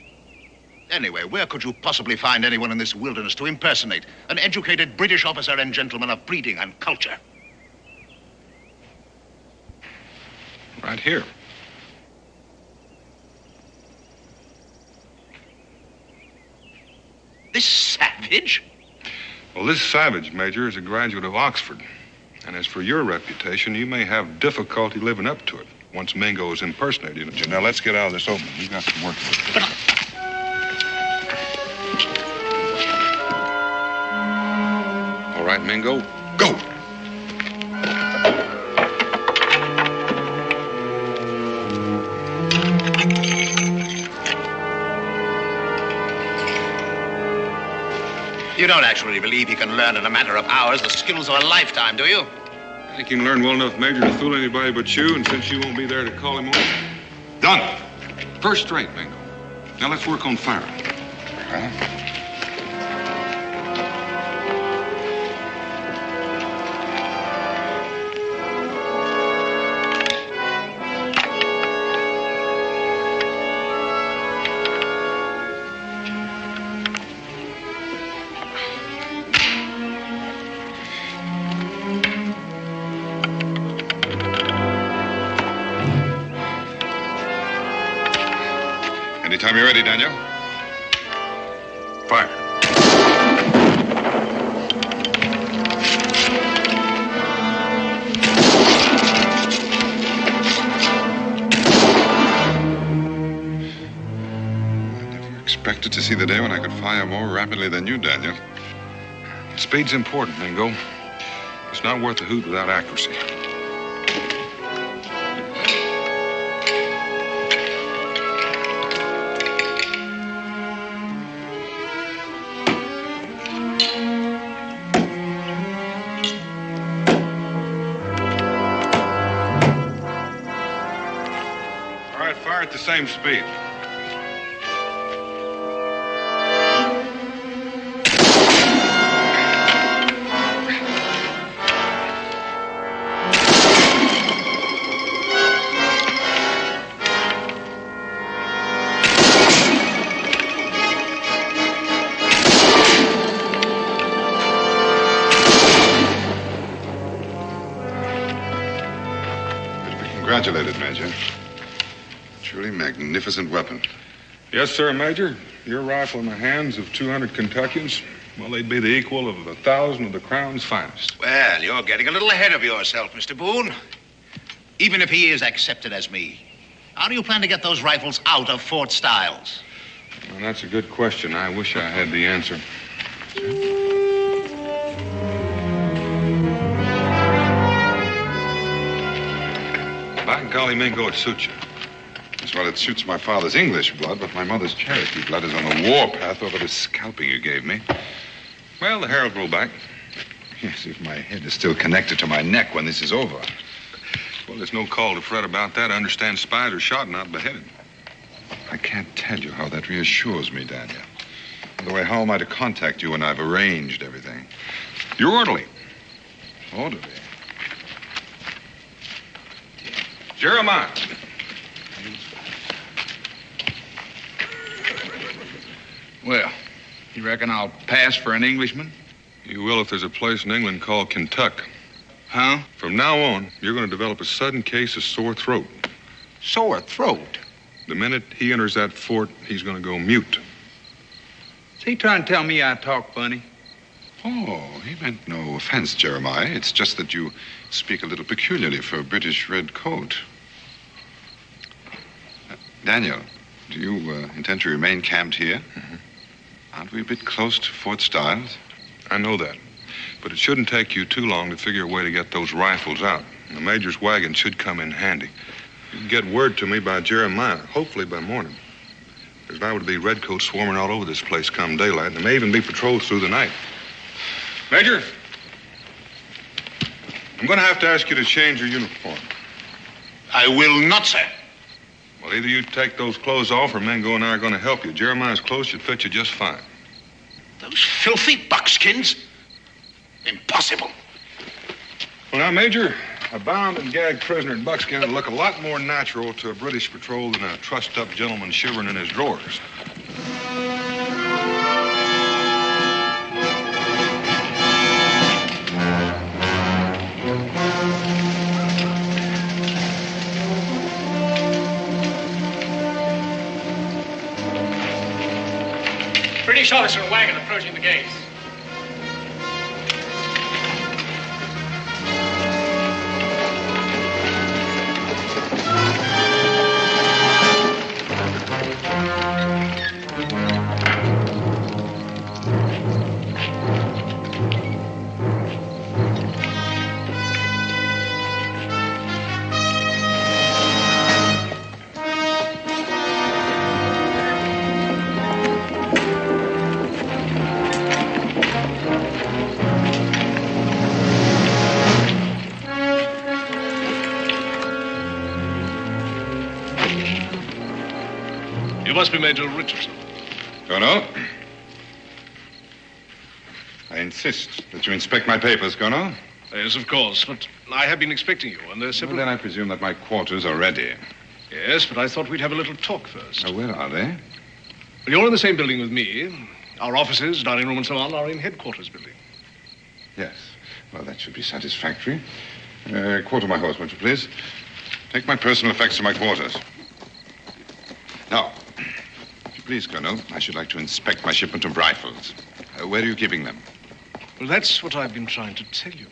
Anyway, where could you possibly find anyone in this wilderness to impersonate an educated British officer and gentleman of breeding and culture? Right here. This savage? Well, this savage, Major, is a graduate of Oxford. And as for your reputation, you may have difficulty living up to it once Mingo is impersonating you. Now, let's get out of this open. We've got some work to do. All right, Mingo, go. You don't actually believe he can learn in a matter of hours the skills of a lifetime, do you? I think he can learn well enough, Major, to fool anybody but you, and since you won't be there to call him on. Done. First rate, Mingo. Now let's work on firing. Anytime you're ready, Daniel. Fire. I never expected to see the day when I could fire more rapidly than you, Daniel. Speed's important, Mingo. It's not worth a hoot without accuracy. At the same speed. You're to be congratulated, Major. Truly magnificent weapon. Yes, sir, Major. Your rifle in the hands of 200 Kentuckians, well, they'd be the equal of 1,000 of the Crown's finest. Well, you're getting a little ahead of yourself, Mr. Boone. Even if he is accepted as me, how do you plan to get those rifles out of Fort Stiles? Well, that's a good question. I wish I had the answer. By golly, Mingo, it suits you. Well, it suits my father's English blood, but my mother's Cherokee blood is on the warpath over the scalping you gave me. Well, the hair will grow back. Yes, if my head is still connected to my neck when this is over. Well, there's no call to fret about that. I understand spies are shot, not beheaded. I can't tell you how that reassures me, Daniel. By the way, how am I to contact you when I've arranged everything? You're orderly. Orderly? Jeremiah. Well, you reckon I'll pass for an Englishman? You will if there's a place in England called Kentucky. Huh? From now on, you're going to develop a sudden case of sore throat. Sore throat? The minute he enters that fort, he's going to go mute. Is he trying to tell me I talk funny? Oh, he meant no offense, Jeremiah. It's just that you speak a little peculiarly for a British red coat. Daniel, do you intend to remain camped here? Mm-hmm. Aren't we a bit close to Fort Stiles? I know that. But it shouldn't take you too long to figure a way to get those rifles out. The Major's wagon should come in handy. You can get word to me by Jeremiah, hopefully by morning. There's liable to be redcoats swarming all over this place come daylight, and there may even be patrols through the night. Major, I'm going to have to ask you to change your uniform. I will not, sir. Well, either you take those clothes off or Mingo and I are going to help you. Jeremiah's clothes should fit you just fine. Those filthy buckskins? Impossible. Well, now, Major, a bound and gagged prisoner in buckskin would look a lot more natural to a British patrol than a trussed-up gentleman shivering in his drawers. British officer wagon approaching the gates. must be Major Richardson. Colonel. I insist that you inspect my papers, Colonel. Yes, of course, but I have been expecting you, and there's several... Well, then I presume that my quarters are ready. Yes, but I thought we'd have a little talk first. Where are they? Well, you're in the same building with me. Our offices, dining room, and so on are in headquarters building. Yes. Well, that should be satisfactory. Quarter my horse, won't you, please? Take my personal effects to my quarters. Now, if you please, Colonel, I should like to inspect my shipment of rifles. Where are you keeping them? Well, that's what I've been trying to tell you.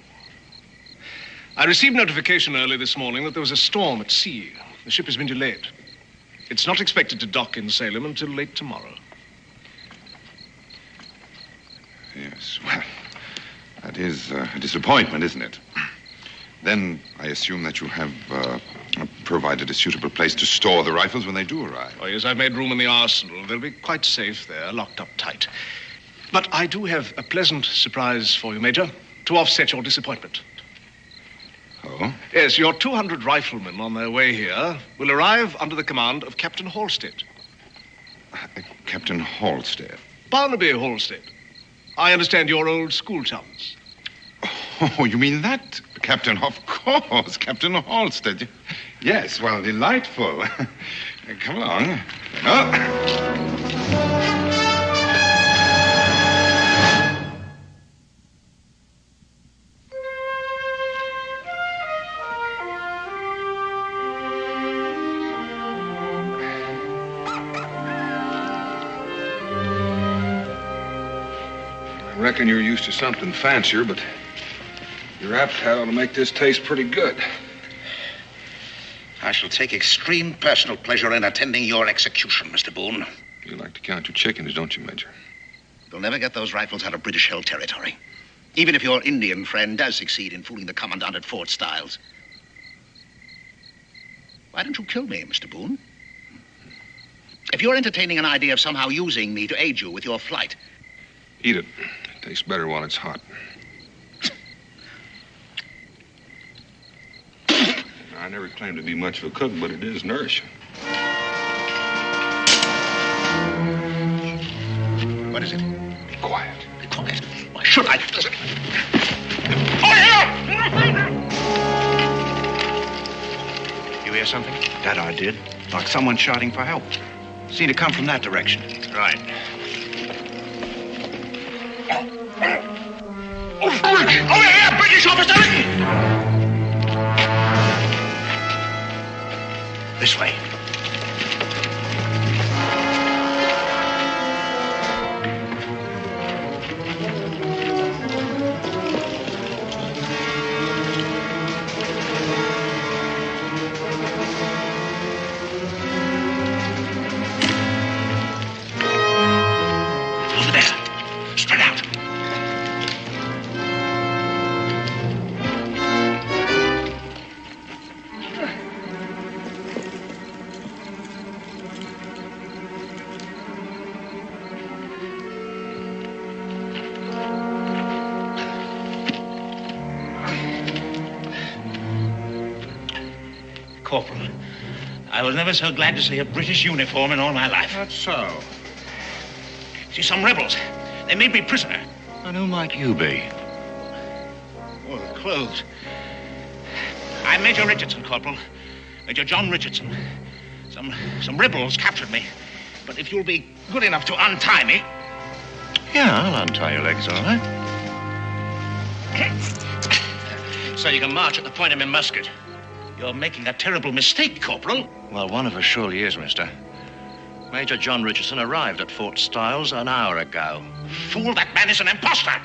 I received notification early this morning that there was a storm at sea. The ship has been delayed. It's not expected to dock in Salem until late tomorrow. Yes, well, that is a disappointment, isn't it? Then I assume that you have provided a suitable place to store the rifles when they do arrive. Oh, yes, I've made room in the arsenal. They'll be quite safe there, locked up tight. But I do have a pleasant surprise for you, Major, to offset your disappointment. Oh? Yes, your 200 riflemen on their way here will arrive under the command of Captain Halstead. Captain Halstead? Barnaby Halstead. I understand you're old school chums. Oh, you mean that? Captain, of course, Captain Halstead. Yes, well, delightful. Come along. I reckon you're used to something fancier, but your appetite ought to make this taste pretty good. I shall take extreme personal pleasure in attending your execution, Mr. Boone. You like to count your chickens, don't you, Major? You'll never get those rifles out of British-held territory. Even if your Indian friend does succeed in fooling the commandant at Fort Stiles. Why don't you kill me, Mr. Boone? If you're entertaining an idea of somehow using me to aid you with your flight... Eat it. It tastes better while it's hot. I never claimed to be much of a cook, but it is nourishing. What is it? Be quiet. Be quiet. Why should I? You hear something? That I did. Like someone shouting for help. Seemed to come from that direction. Right. Over here, British officer! This way. Over there. Spread out. Corporal, I was never so glad to see a British uniform in all my life. That's so. See, some rebels. They made me prisoner. And who might you be? Oh, the clothes. I'm Major Richardson, Corporal. Major John Richardson. Some rebels captured me. But if you'll be good enough to untie me... Yeah, I'll untie your legs, all right. So you can march at the point of my musket. You're making a terrible mistake, Corporal. Well, one of us surely is, mister. Major John Richardson arrived at Fort Stiles an hour ago. Fool, that man is an imposter.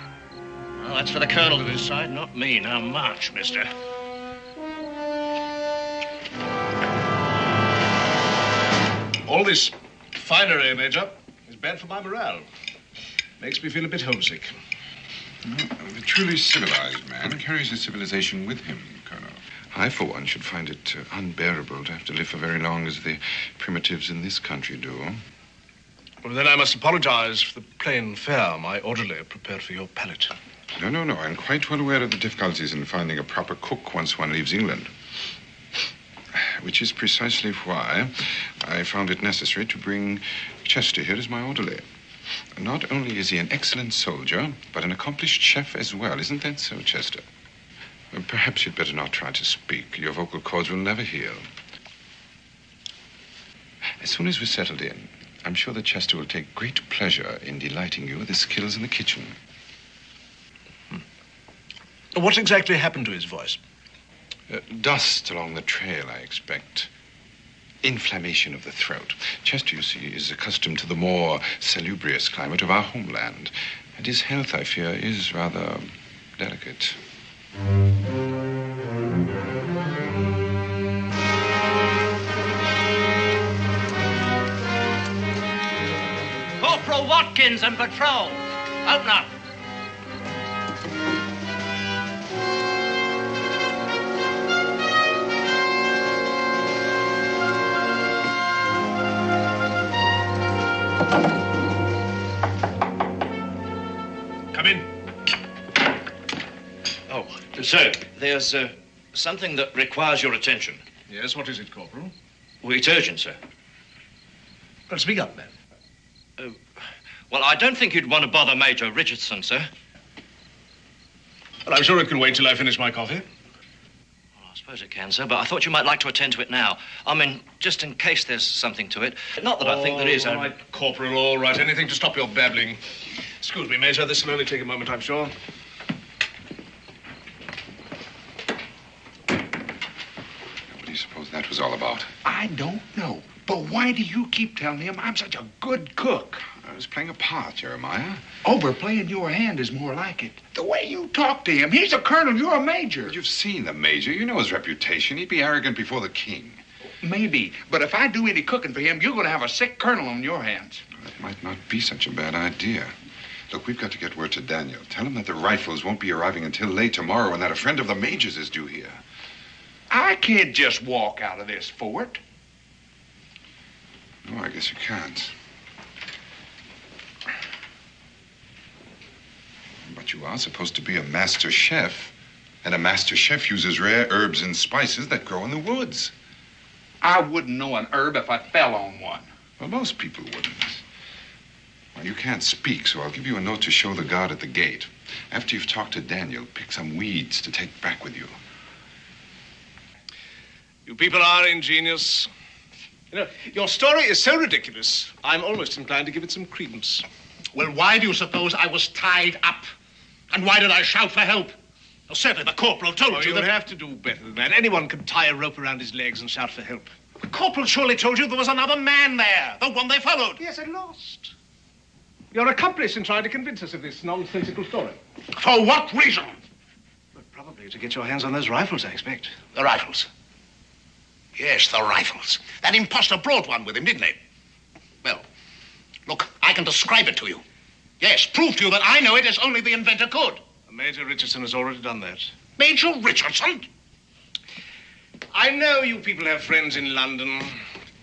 Well, that's for the colonel to decide, not me. Now march, mister. All this finery, Major, is bad for my morale. Makes me feel a bit homesick. The truly civilized man carries his civilization with him, Colonel. I, for one, should find it unbearable to have to live for very long as the primitives in this country do. Well, then I must apologize for the plain fare my orderly prepared for your palate. No. I'm quite well aware of the difficulties in finding a proper cook once one leaves England. which is precisely why I found it necessary to bring Chester here as my orderly. Not only is he an excellent soldier, but an accomplished chef as well. Isn't that so, Chester? Perhaps you'd better not try to speak. Your vocal cords will never heal. As soon as we're settled in, I'm sure that Chester will take great pleasure in delighting you with his skills in the kitchen. What exactly happened to his voice? Dust along the trail, I expect. Inflammation of the throat. Chester, you see, is accustomed to the more salubrious climate of our homeland. And his health, I fear, is rather delicate. Corporal Watkins and patrol. Open up. Come in. Oh, sir, there's something that requires your attention. Yes, what is it, Corporal? Well, it's urgent, sir. Well, speak up, man. Well, I don't think you'd want to bother Major Richardson, sir. Well, I'm sure it can wait till I finish my coffee. Well, I suppose it can, sir, but I thought you might like to attend to it now. I mean, just in case there's something to it. Not that I think there is. All right, Corporal, all right. Anything to stop your babbling. Excuse me, Major. This will only take a moment, I'm sure. What do you suppose that was all about? I don't know. But why do you keep telling him I'm such a good cook? I was playing a part, Jeremiah. Overplaying your hand is more like it. The way you talk to him, he's a colonel, you're a major. You've seen the major. You know his reputation. He'd be arrogant before the king. Maybe, but if I do any cooking for him, you're going to have a sick colonel on your hands. That might not be such a bad idea. Look, we've got to get word to Daniel. Tell him that the rifles won't be arriving until late tomorrow and that a friend of the major's is due here. I can't just walk out of this fort. No, I guess you can't. But you are supposed to be a master chef, and a master chef uses rare herbs and spices that grow in the woods. I wouldn't know an herb if I fell on one. Well, most people wouldn't. Well, you can't speak, so I'll give you a note to show the guard at the gate. After you've talked to Daniel, pick some weeds to take back with you. You people are ingenious. You know, your story is so ridiculous, I'm almost inclined to give it some credence. Well, why do you suppose I was tied up? And why did I shout for help? Well, certainly the corporal told you that... that... have to do better than that. Anyone can tie a rope around his legs and shout for help. The corporal surely told you there was another man there, the one they followed. Yes, and lost. Your accomplice in trying to convince us of this nonsensical story. For what reason? Well, probably to get your hands on those rifles, I expect. The rifles? Yes, the rifles. That imposter brought one with him, didn't he? Well, look, I can describe it to you. Yes, prove to you that I know it as only the inventor could. Major Richardson has already done that. Major Richardson? I know you people have friends in London,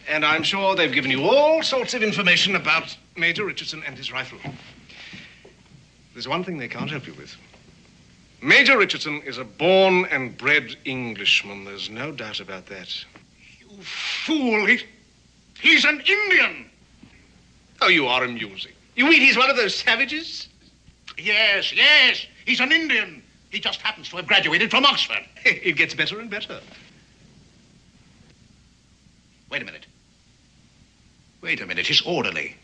and I'm sure they've given you all sorts of information about Major Richardson and his rifle. There's one thing they can't help you with. Major Richardson is a born and bred Englishman. There's no doubt about that. You fool. He's an Indian. Oh, you are amusing. You mean he's one of those savages? Yes, yes. He's an Indian. He just happens to have graduated from Oxford. It gets better and better. Wait a minute. Wait a minute. His orderly.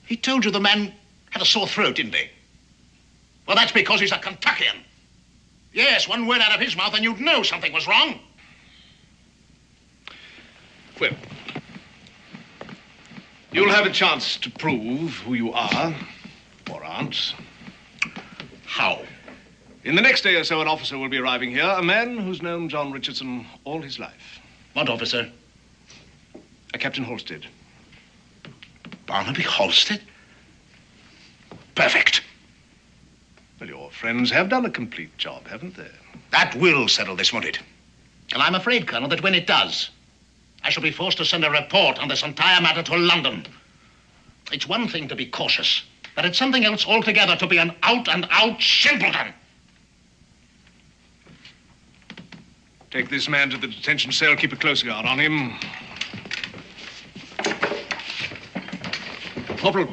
He told you the man had a sore throat, didn't he? Well, that's because he's a Kentuckian. Yes, one word out of his mouth and you'd know something was wrong. Well, you'll have a chance to prove who you are, or aren't. How? In the next day or so, an officer will be arriving here, a man who's known John Richardson all his life. What officer? A Captain Halstead. Barnaby Halstead? Perfect. Well, your friends have done a complete job, haven't they? That will settle this, won't it? And I'm afraid, Colonel, that when it does, I shall be forced to send a report on this entire matter to London. It's one thing to be cautious, but it's something else altogether to be an out-and-out simpleton. Take this man to the detention cell. Keep a close guard on him. Corporal.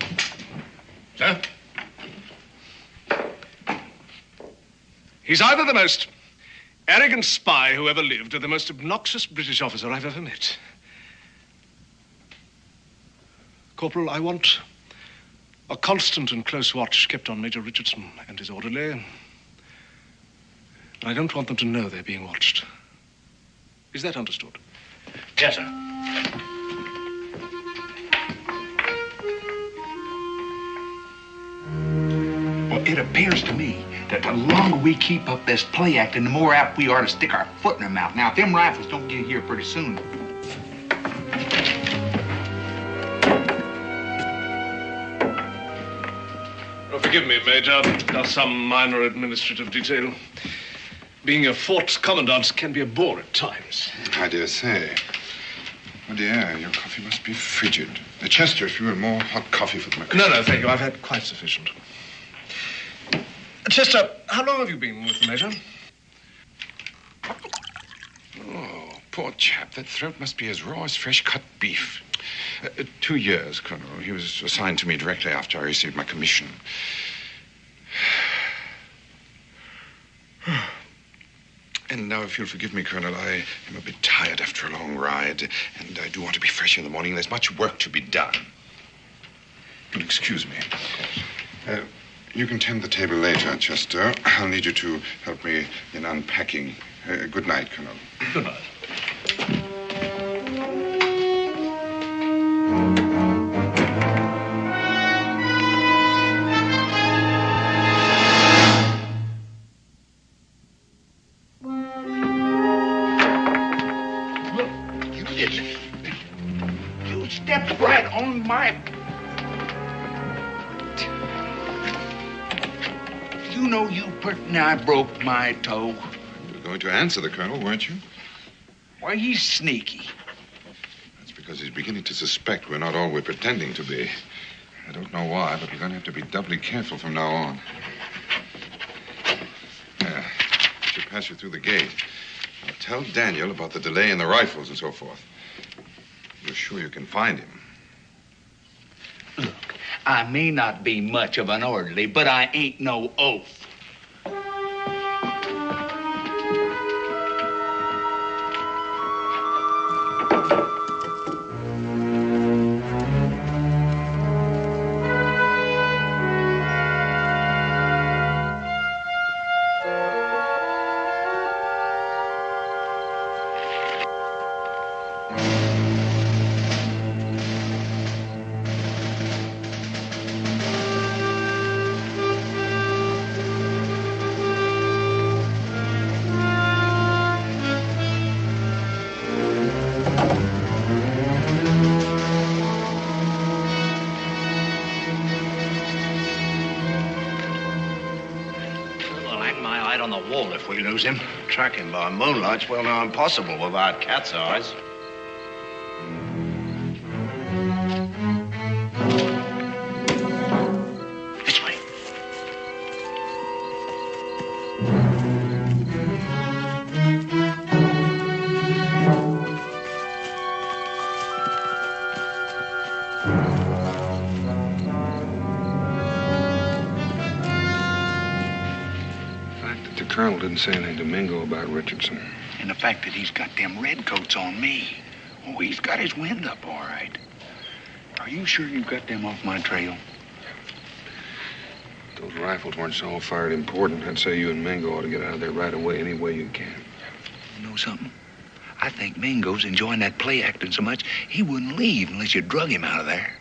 Sir? He's either the most arrogant spy who ever lived or the most obnoxious British officer I've ever met. Corporal, I want a constant and close watch kept on Major Richardson and his orderly. I don't want them to know they're being watched. Is that understood? Yes, sir. Well, it appears to me that the longer we keep up this play acting, the more apt we are to stick our foot in their mouth. Now, if them rifles don't get here pretty soon. Oh, forgive me, Major. Just some minor administrative detail. Being a fort commandant can be a bore at times. I dare say. Oh, dear, your coffee must be frigid. Chester, if you had more hot coffee for the No, no, thank you. I've had quite sufficient. Chester, how long have you been with the Major? Oh, poor chap. That throat must be as raw as fresh-cut beef. 2 years, Colonel. He was assigned to me directly after I received my commission. And now, if you'll forgive me, Colonel, I am a bit tired after a long ride, and I do want to be fresh in the morning. There's much work to be done. You'll excuse me. You can tend the table later, Chester. I'll need you to help me in unpacking. Good night, Colonel. Good night. You stepped right on my... You know you pretty nigh broke my toe. You were going to answer the Colonel, weren't you? Why, he's sneaky. That's because he's beginning to suspect we're not all we're pretending to be. I don't know why, but we're going to have to be doubly careful from now on. I should pass you through the gate. I'll tell Daniel about the delay in the rifles and so forth. You're sure you can find him? Look, I may not be much of an orderly, but I ain't no oaf. Him. Track him by moonlight's well nigh impossible without cat's eyes. This way. The Colonel didn't say anything to Mingo about Richardson. And the fact that he's got them redcoats on me. Oh, he's got his wind up all right. Are you sure you got them off my trail? If those rifles weren't so fired important, I'd say you and Mingo ought to get out of there right away any way you can. You know something? I think Mingo's enjoying that play acting so much, he wouldn't leave unless you drug him out of there.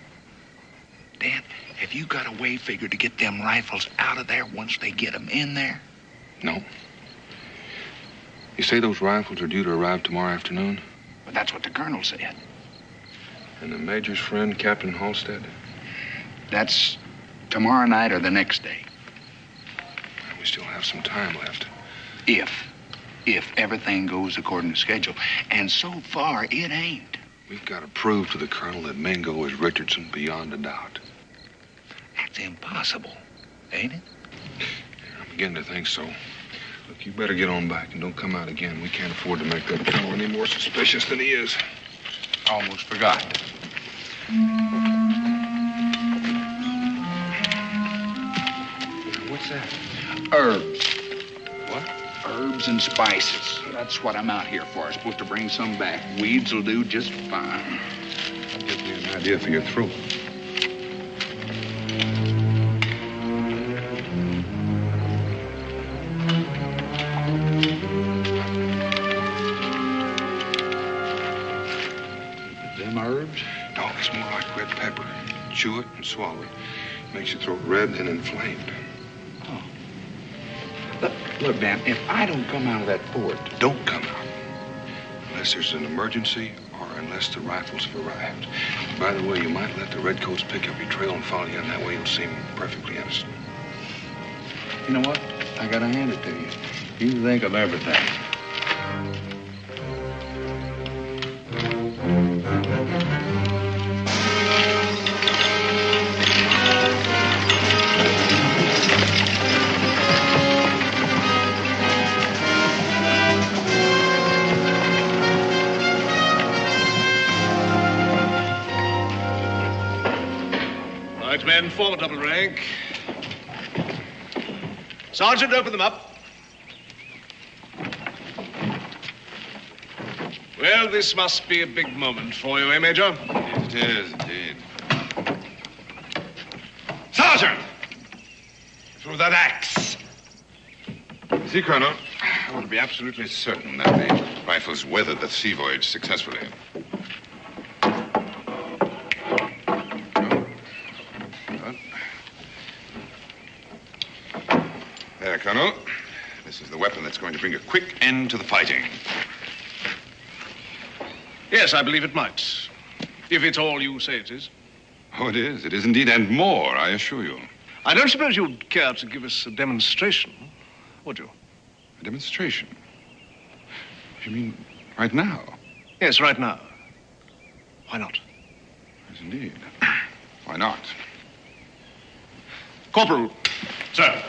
Dan, have you got a way figured to get them rifles out of there once they get them in there? No. You say those rifles are due to arrive tomorrow afternoon? But that's what the Colonel said. And the Major's friend, Captain Halstead? That's tomorrow night or the next day. We still have some time left. If everything goes according to schedule. And so far, it ain't. We've got to prove to the Colonel that Mingo is Richardson beyond a doubt. That's impossible, ain't it? I'm beginning to think so. Look, you better get on back and don't come out again. We can't afford to make that fellow any more suspicious than he is. Almost forgot. What's that? Herbs. What? Herbs and spices. That's what I'm out here for. I'm supposed to bring some back. Weeds will do just fine. That gives me an idea for your throat. Them herbs? No, it's more like red pepper. Chew it and swallow it. Makes your throat red and inflamed. Oh. Look, Dan, if I don't come out of that fort... Don't come out. Unless there's an emergency or unless the rifles have arrived. By the way, you might let the redcoats pick up your trail and follow you, and that way you'll seem perfectly innocent. You know what? I gotta hand it to you. You think of everything. Men, form a double rank. Sergeant, open them up. Well, this must be a big moment for you, eh, Major? It is, indeed. Sergeant! Through that axe. See, Colonel, I want to be absolutely certain that the rifles weathered the sea voyage successfully. There, Colonel. This is the weapon that's going to bring a quick end to the fighting. Yes, I believe it might. If it's all you say it is. Oh, it is. It is indeed, and more, I assure you. I don't suppose you'd care to give us a demonstration, would you? A demonstration? You mean right now? Yes, right now. Why not? Yes, indeed. Why not? Corporal. Sir.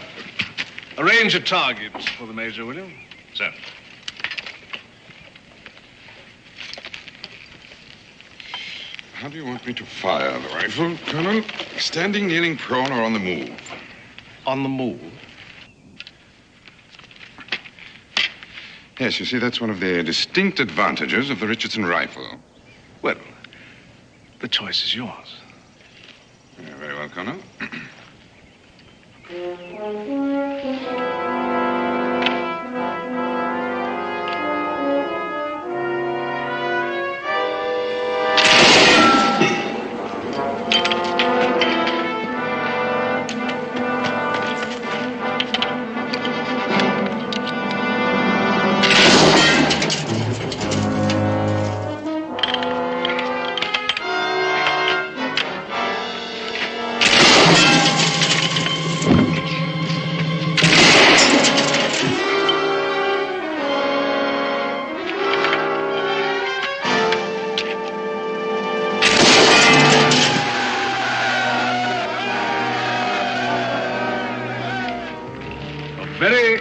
Arrange a target for the Major, will you? Sir. How do you want me to fire the rifle, Colonel? Standing, kneeling, prone, or on the move? On the move? Yes, you see, that's one of the distinct advantages of the Richardson rifle. Well, the choice is yours. Yeah, very well, Colonel.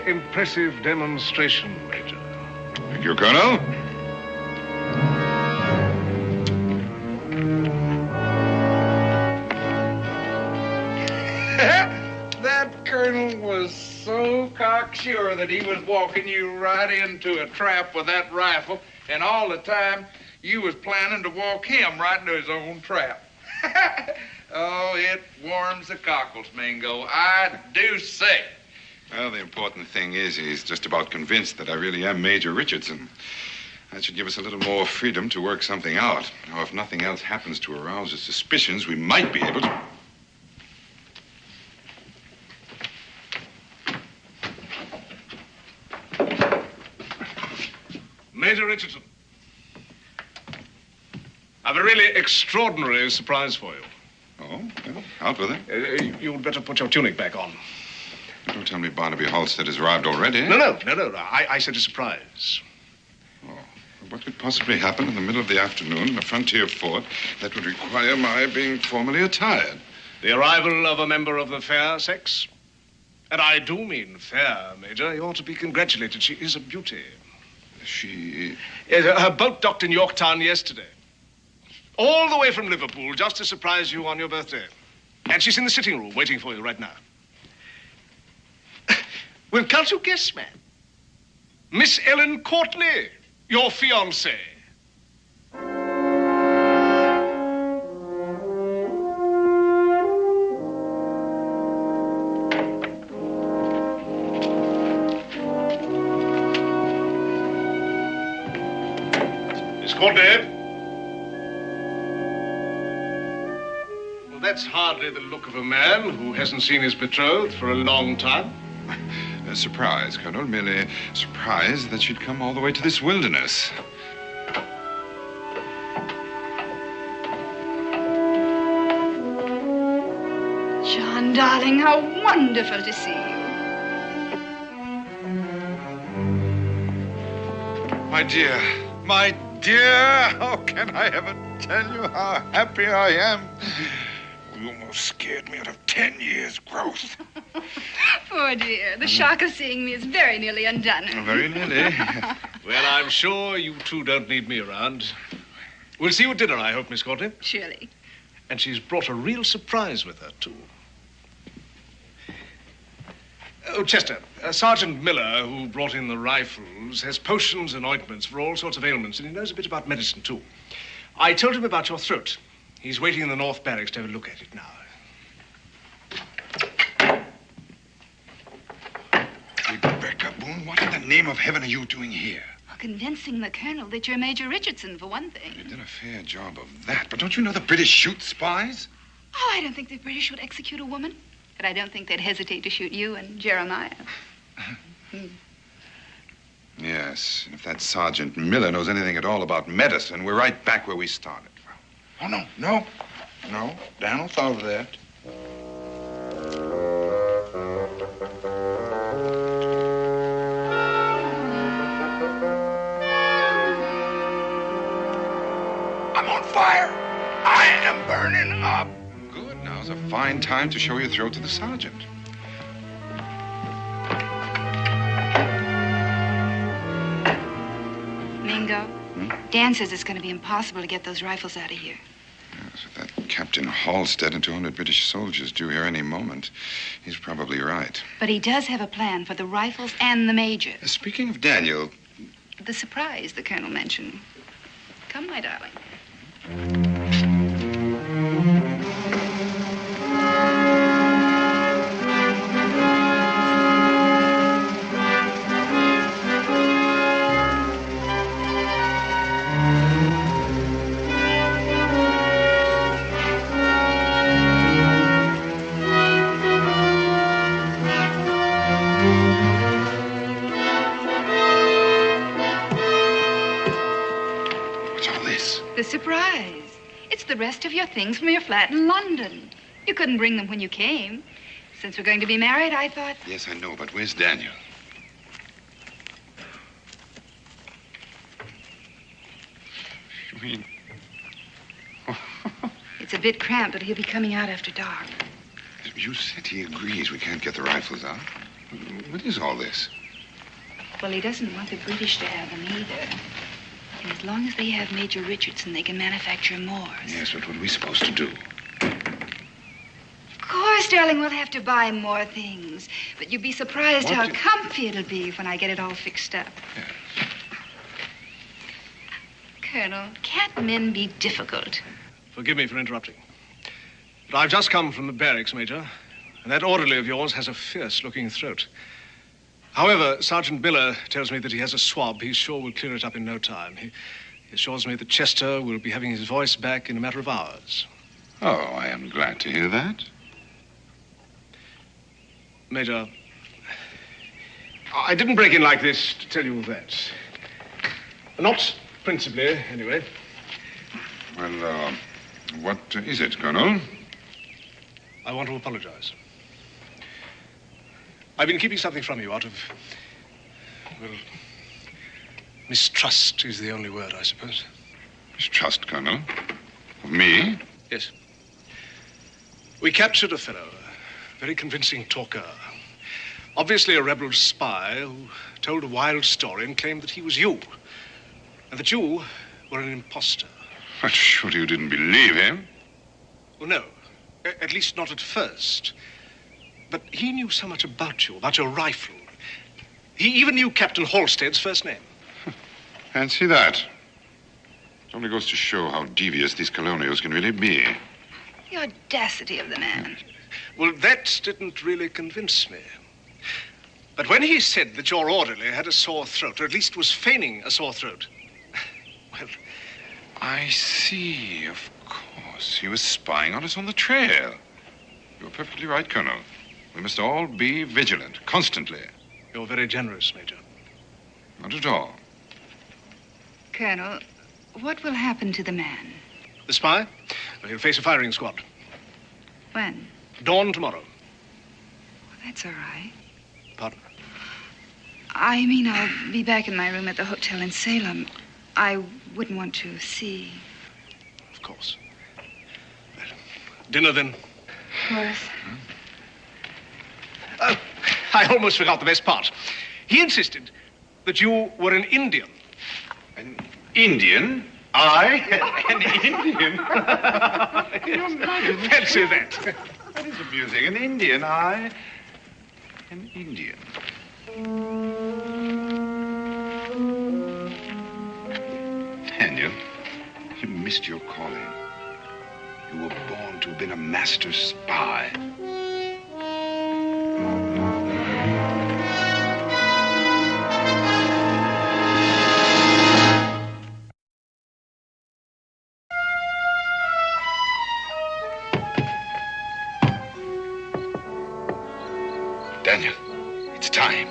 Impressive demonstration, Major. Thank you, Colonel. That colonel was so cocksure that he was walking you right into a trap with that rifle, and all the time you was planning to walk him right into his own trap. Oh, it warms the cockles, Mingo. I do say. Well, the important thing is he's just about convinced that I really am Major Richardson. That should give us a little more freedom to work something out. Now, if nothing else happens to arouse his suspicions, we might be able to... Major Richardson, I've a really extraordinary surprise for you. Oh, well, out with it. You'd better put your tunic back on. Don't tell me Barnaby Halstead has arrived already. No. I said a surprise. Oh, what could possibly happen in the middle of the afternoon in a frontier fort that would require my being formally attired? The arrival of a member of the fair sex. And I do mean fair, Major. You ought to be congratulated. She is a beauty. She... Yes, her boat docked in Yorktown yesterday. All the way from Liverpool, just to surprise you on your birthday. And she's in the sitting room waiting for you right now. Well, can't you guess, man? Miss Ellen Courtney, your fiancée. Miss Courtney? Well, that's hardly the look of a man who hasn't seen his betrothed for a long time. A surprise, Colonel. Merely surprised that she'd come all the way to this wilderness. John, darling, how wonderful to see you. My dear, how can I ever tell you how happy I am? You almost scared me out of 10 years' growth. Poor dear. The shock of seeing me is very nearly undone. Very nearly. Well, I'm sure you two don't need me around. We'll see you at dinner, I hope, Miss Courtney. Surely. And she's brought a real surprise with her, too. Oh, Chester, Sergeant Miller, who brought in the rifles, has potions and ointments for all sorts of ailments, and he knows a bit about medicine, too. I told him about your throat. He's waiting in the North Barracks to have a look at it now. Rebecca Boone, what in the name of heaven are you doing here? Well, convincing the colonel that you're Major Richardson, for one thing. You did a fair job of that, but don't you know the British shoot spies? Oh, I don't think the British would execute a woman. But I don't think they'd hesitate to shoot you and Jeremiah. Yes, and if that Sergeant Miller knows anything at all about medicine, we're right back where we started. Oh, no. Dan will solve that. I'm on fire. I am burning up. Good. Now's a fine time to show your throat to the sergeant. Mingo, Dan says it's going to be impossible to get those rifles out of here. Yes, with that Captain Halstead and 200 British soldiers due here any moment, he's probably right. But he does have a plan for the rifles and the Major. Speaking of Daniel... The surprise the colonel mentioned. Come, my darling. The surprise. It's the rest of your things from your flat in London. You couldn't bring them when you came. Since we're going to be married, I thought... Yes, I know, but where's Daniel? You mean... It's a bit cramped, but he'll be coming out after dark. You said he agrees we can't get the rifles out. What is all this? Well, he doesn't want the British to have them either. And as long as they have Major Richardson, they can manufacture more. Yes, but what are we supposed to do? Of course, darling, we'll have to buy more things. But you'd be surprised how comfy it'll be when I get it all fixed up. Yes. Colonel, can't men be difficult? Forgive me for interrupting. But I've just come from the barracks, Major, and that orderly of yours has a fierce-looking throat. However, Sergeant Miller tells me that he has a swab he's sure will clear it up in no time. He assures me that Chester will be having his voice back in a matter of hours. Oh, I am glad to hear that. Major, I didn't break in like this to tell you that. Not principally, anyway. Well, what is it, Colonel? I want to apologize. I've been keeping something from you out of, well, mistrust is the only word, I suppose. Mistrust, Colonel? Of me? Yes. We captured a fellow, a very convincing talker. Obviously a rebel spy who told a wild story and claimed that he was you. And that you were an imposter. But surely you didn't believe him? Well, no. At least not at first. But he knew so much about you, about your rifle. He even knew Captain Halstead's first name. Fancy that. It only goes to show how devious these colonials can really be. The audacity of the man. Well, that didn't really convince me. But when he said that your orderly had a sore throat, or at least was feigning a sore throat, well... I see, of course. He was spying on us on the trail. You're perfectly right, Colonel. We must all be vigilant, constantly. You're very generous, Major. Not at all. Colonel, what will happen to the man? The spy? Well, he'll face a firing squad. When? Dawn tomorrow. Well, that's all right. Pardon? I mean, I'll be back in my room at the hotel in Salem. I wouldn't want to see. Of course. Well, dinner, then? Horace. Oh, I almost forgot the best part. He insisted that you were an Indian. An Indian? I? An Indian? Fancy that. That is amusing. An Indian, I? An Indian. Daniel, you missed your calling. You were born to have been a master spy. Daniel, it's time.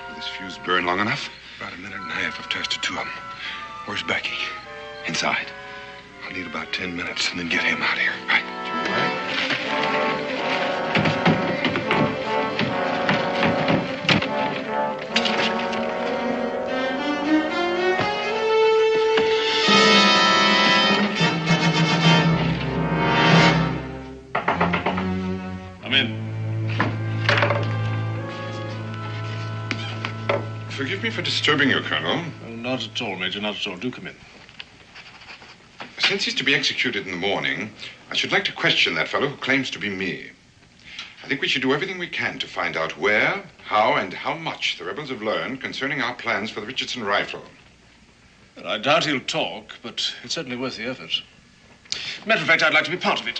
Will this fuse burn long enough? About a minute and a half. I've tested 2 of them. Where's Becky? Inside. I'll need about 10 minutes and then get him out of here. Right. Forgive me for disturbing you, Colonel. Oh, not at all, Major, not at all. Do come in. Since he's to be executed in the morning, I should like to question that fellow who claims to be me. I think we should do everything we can to find out where, how, and how much the rebels have learned concerning our plans for the Richardson rifle. Well, I doubt he'll talk, but it's certainly worth the effort. Matter of fact, I'd like to be part of it.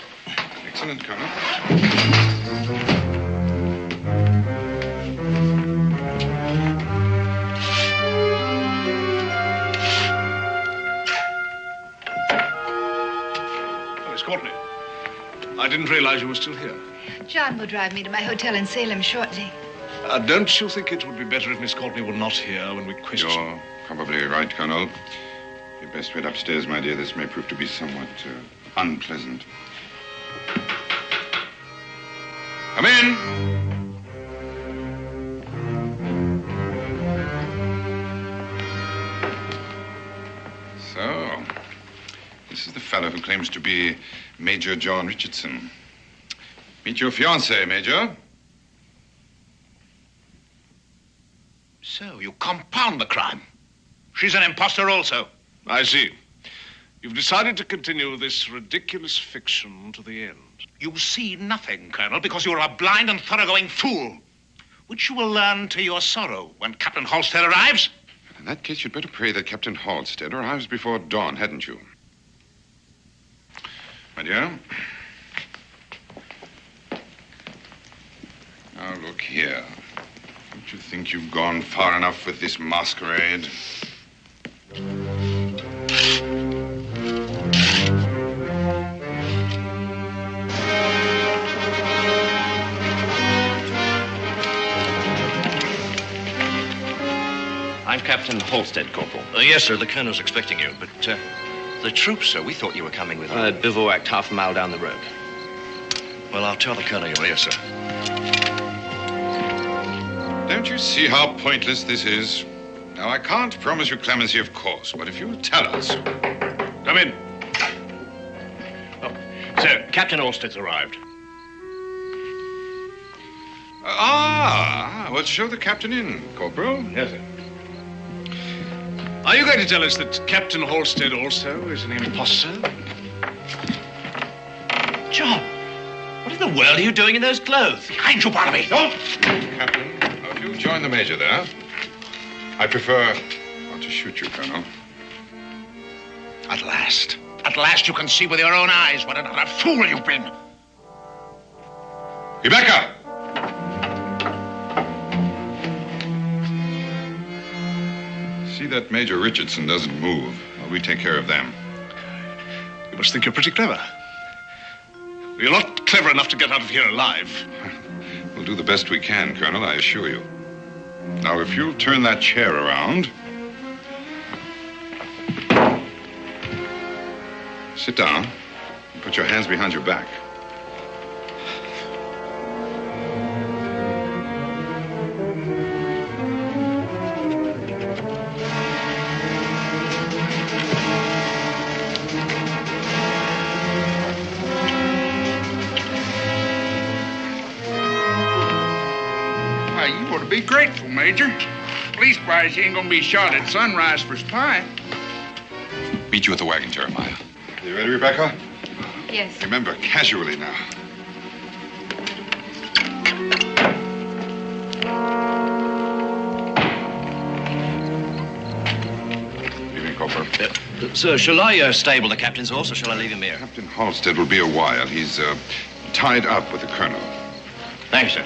Excellent, Colonel. I didn't realize you were still here. John will drive me to my hotel in Salem shortly. Don't you think it would be better if Miss Courtney were not here when we question? You're probably right, Colonel. You'd best wait upstairs, my dear. This may prove to be somewhat unpleasant. Come in. So, this is the fellow who claims to be Major John Richardson. Meet your fiancée, Major. So, you compound the crime. She's an imposter also. I see. You've decided to continue this ridiculous fiction to the end. You see nothing, Colonel, because you're a blind and thoroughgoing fool, which you will learn to your sorrow when Captain Halstead arrives. In that case, you'd better pray that Captain Halstead arrives before dawn, hadn't you? My dear. Now, look here. Don't you think you've gone far enough with this masquerade? I'm Captain Halstead, Corporal. Yes, sir. The colonel's expecting you, but the troops, sir, we thought you were coming with them. Bivouacked half a mile down the road. Well, I'll tell the colonel you're here, sir. Don't you see how pointless this is? Now, I can't promise you clemency, of course, but if you'll tell us... Come in. Oh, so, Captain Halstead's arrived. Well, show the captain in, Corporal. Yes, sir. Are you going to tell us that Captain Halstead also is an imposter? John, what in the world are you doing in those clothes? Behind you, Barnaby! Don't! Captain, if you'll join the Major there. I prefer not to shoot you, Colonel. At last you can see with your own eyes what an utter fool you've been. Rebecca! See that Major Richardson doesn't move while we take care of them. You must think you're pretty clever. You're not clever enough to get out of here alive. We'll do the best we can, Colonel, I assure you. Now, if you'll turn that chair around. Sit down and put your hands behind your back. Be grateful, Major. Leastwise, you ain't gonna be shot at sunrise for spying. Meet you at the wagon, Jeremiah. You ready, Rebecca? Yes. Remember, casually now. Evening, Corporal. Sir, shall I stable the captain's horse, or shall I leave him here? Captain Halstead will be a while. He's tied up with the colonel. Thanks, sir.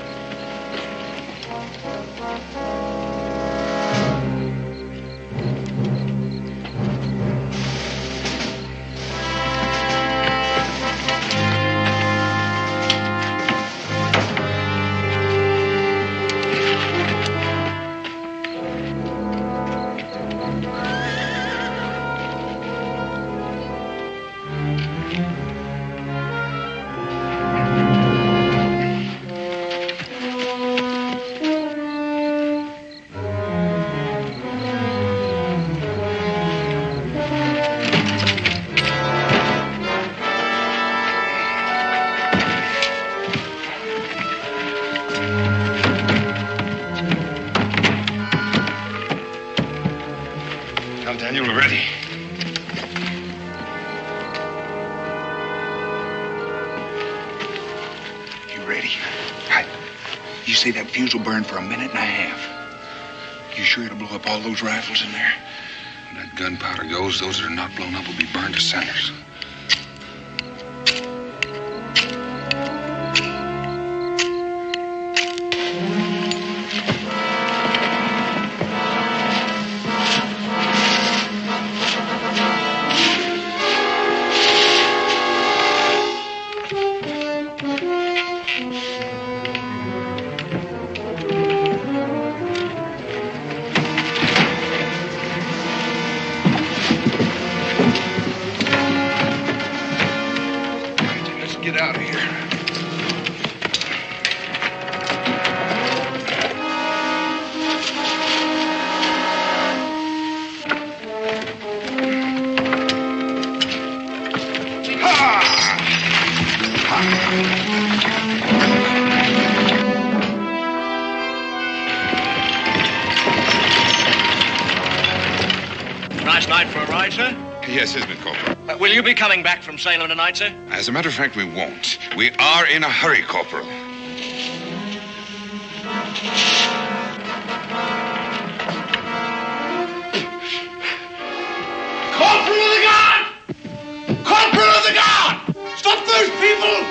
Daniel, we're ready. You ready? Right. You say that fuse will burn for a minute and a half. You sure it'll blow up all those rifles in there? When that gunpowder goes, those that are not blown up will be burned to cinders. Get out of here. Nice night for a ride, sir? Yes, isn't it, Corporal? Will you be coming back from Salem tonight, sir? As a matter of fact, we won't. We are in a hurry, Corporal. Corporal of the Guard! Corporal of the Guard! Stop those people!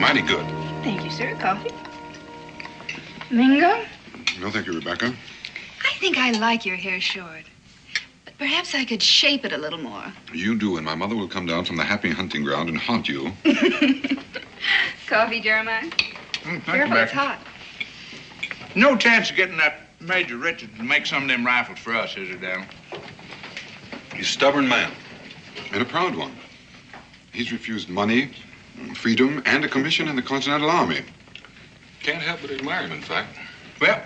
Mighty good. Thank you, sir. Coffee? Mingo? No, thank you, Rebecca. I think I like your hair short. But Perhaps I could shape it a little more. You do, and my mother will come down from the happy hunting ground and haunt you. Coffee, Jeremiah? Careful, it's hot. No chance of getting that Major Richard to make some of them rifles for us, is there, Daniel? He's a stubborn man, and a proud one. He's refused money, freedom, and a commission in the Continental Army. Can't help but admire him, in fact. Well,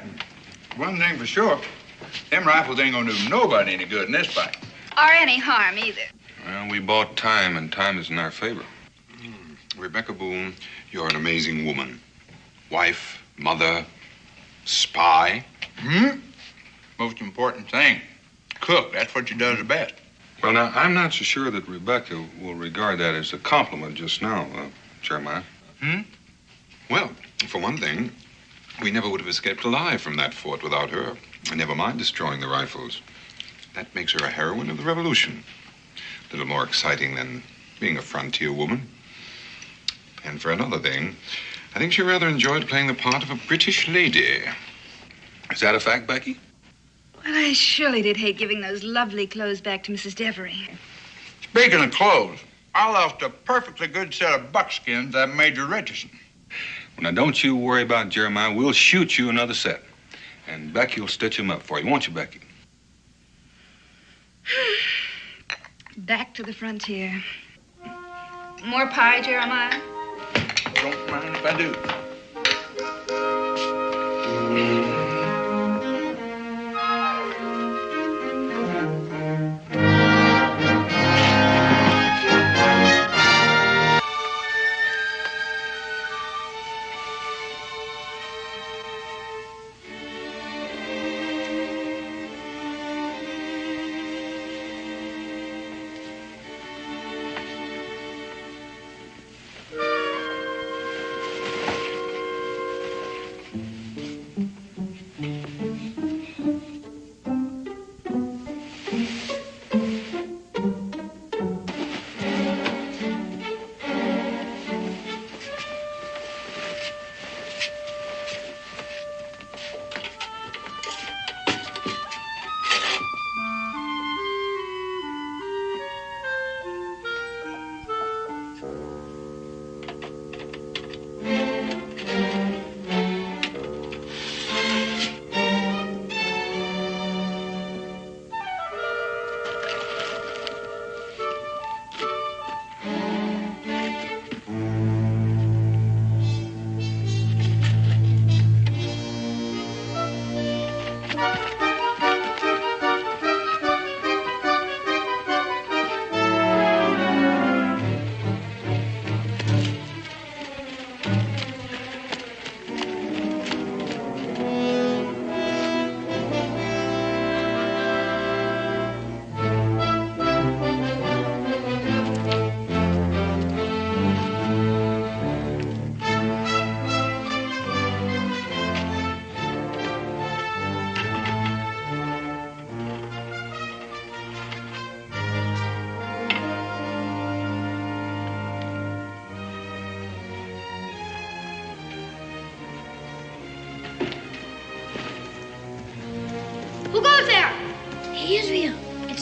one thing for sure, them rifles ain't gonna do nobody any good in this fight. Or any harm, either. Well, we bought time, and time is in our favor. Rebecca Boone, you're an amazing woman. Wife, mother, spy. Most important thing, cook. That's what she does the best. Well, now, I'm not so sure that Rebecca will regard that as a compliment just now, Jeremiah. Well, for one thing, we never would have escaped alive from that fort without her. Never mind destroying the rifles. That makes her a heroine of the revolution. A little more exciting than being a frontier woman. And for another thing, I think she rather enjoyed playing the part of a British lady. Is that a fact, Becky? Well, I surely did hate giving those lovely clothes back to Mrs. Devery. Speaking of clothes, I lost a perfectly good set of buckskins at Major Richardson. Well, now, don't you worry about Jeremiah. We'll shoot you another set. And Becky will stitch them up for you, won't you, Becky? Back to the frontier. More pie, Jeremiah? Don't mind if I do.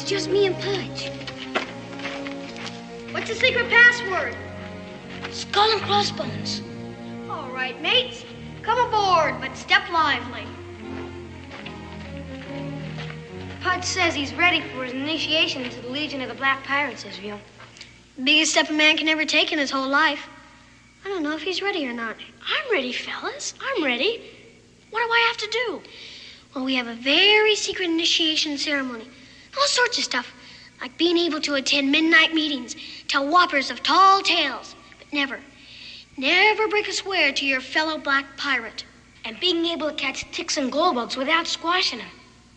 Just me and Pudge. What's the secret password? Skull and crossbones. All right, mates. Come aboard, but step lively. Pudge says he's ready for his initiation into the Legion of the Black Pirates, Israel. Biggest step a man can ever take in his whole life. I don't know if he's ready or not. I'm ready, fellas. I'm ready. What do I have to do? Well, we have a very secret initiation ceremony. All sorts of stuff, like being able to attend midnight meetings, tell whoppers of tall tales, but never break a swear to your fellow black pirate, and being able to catch ticks and glowbugs without squashing them.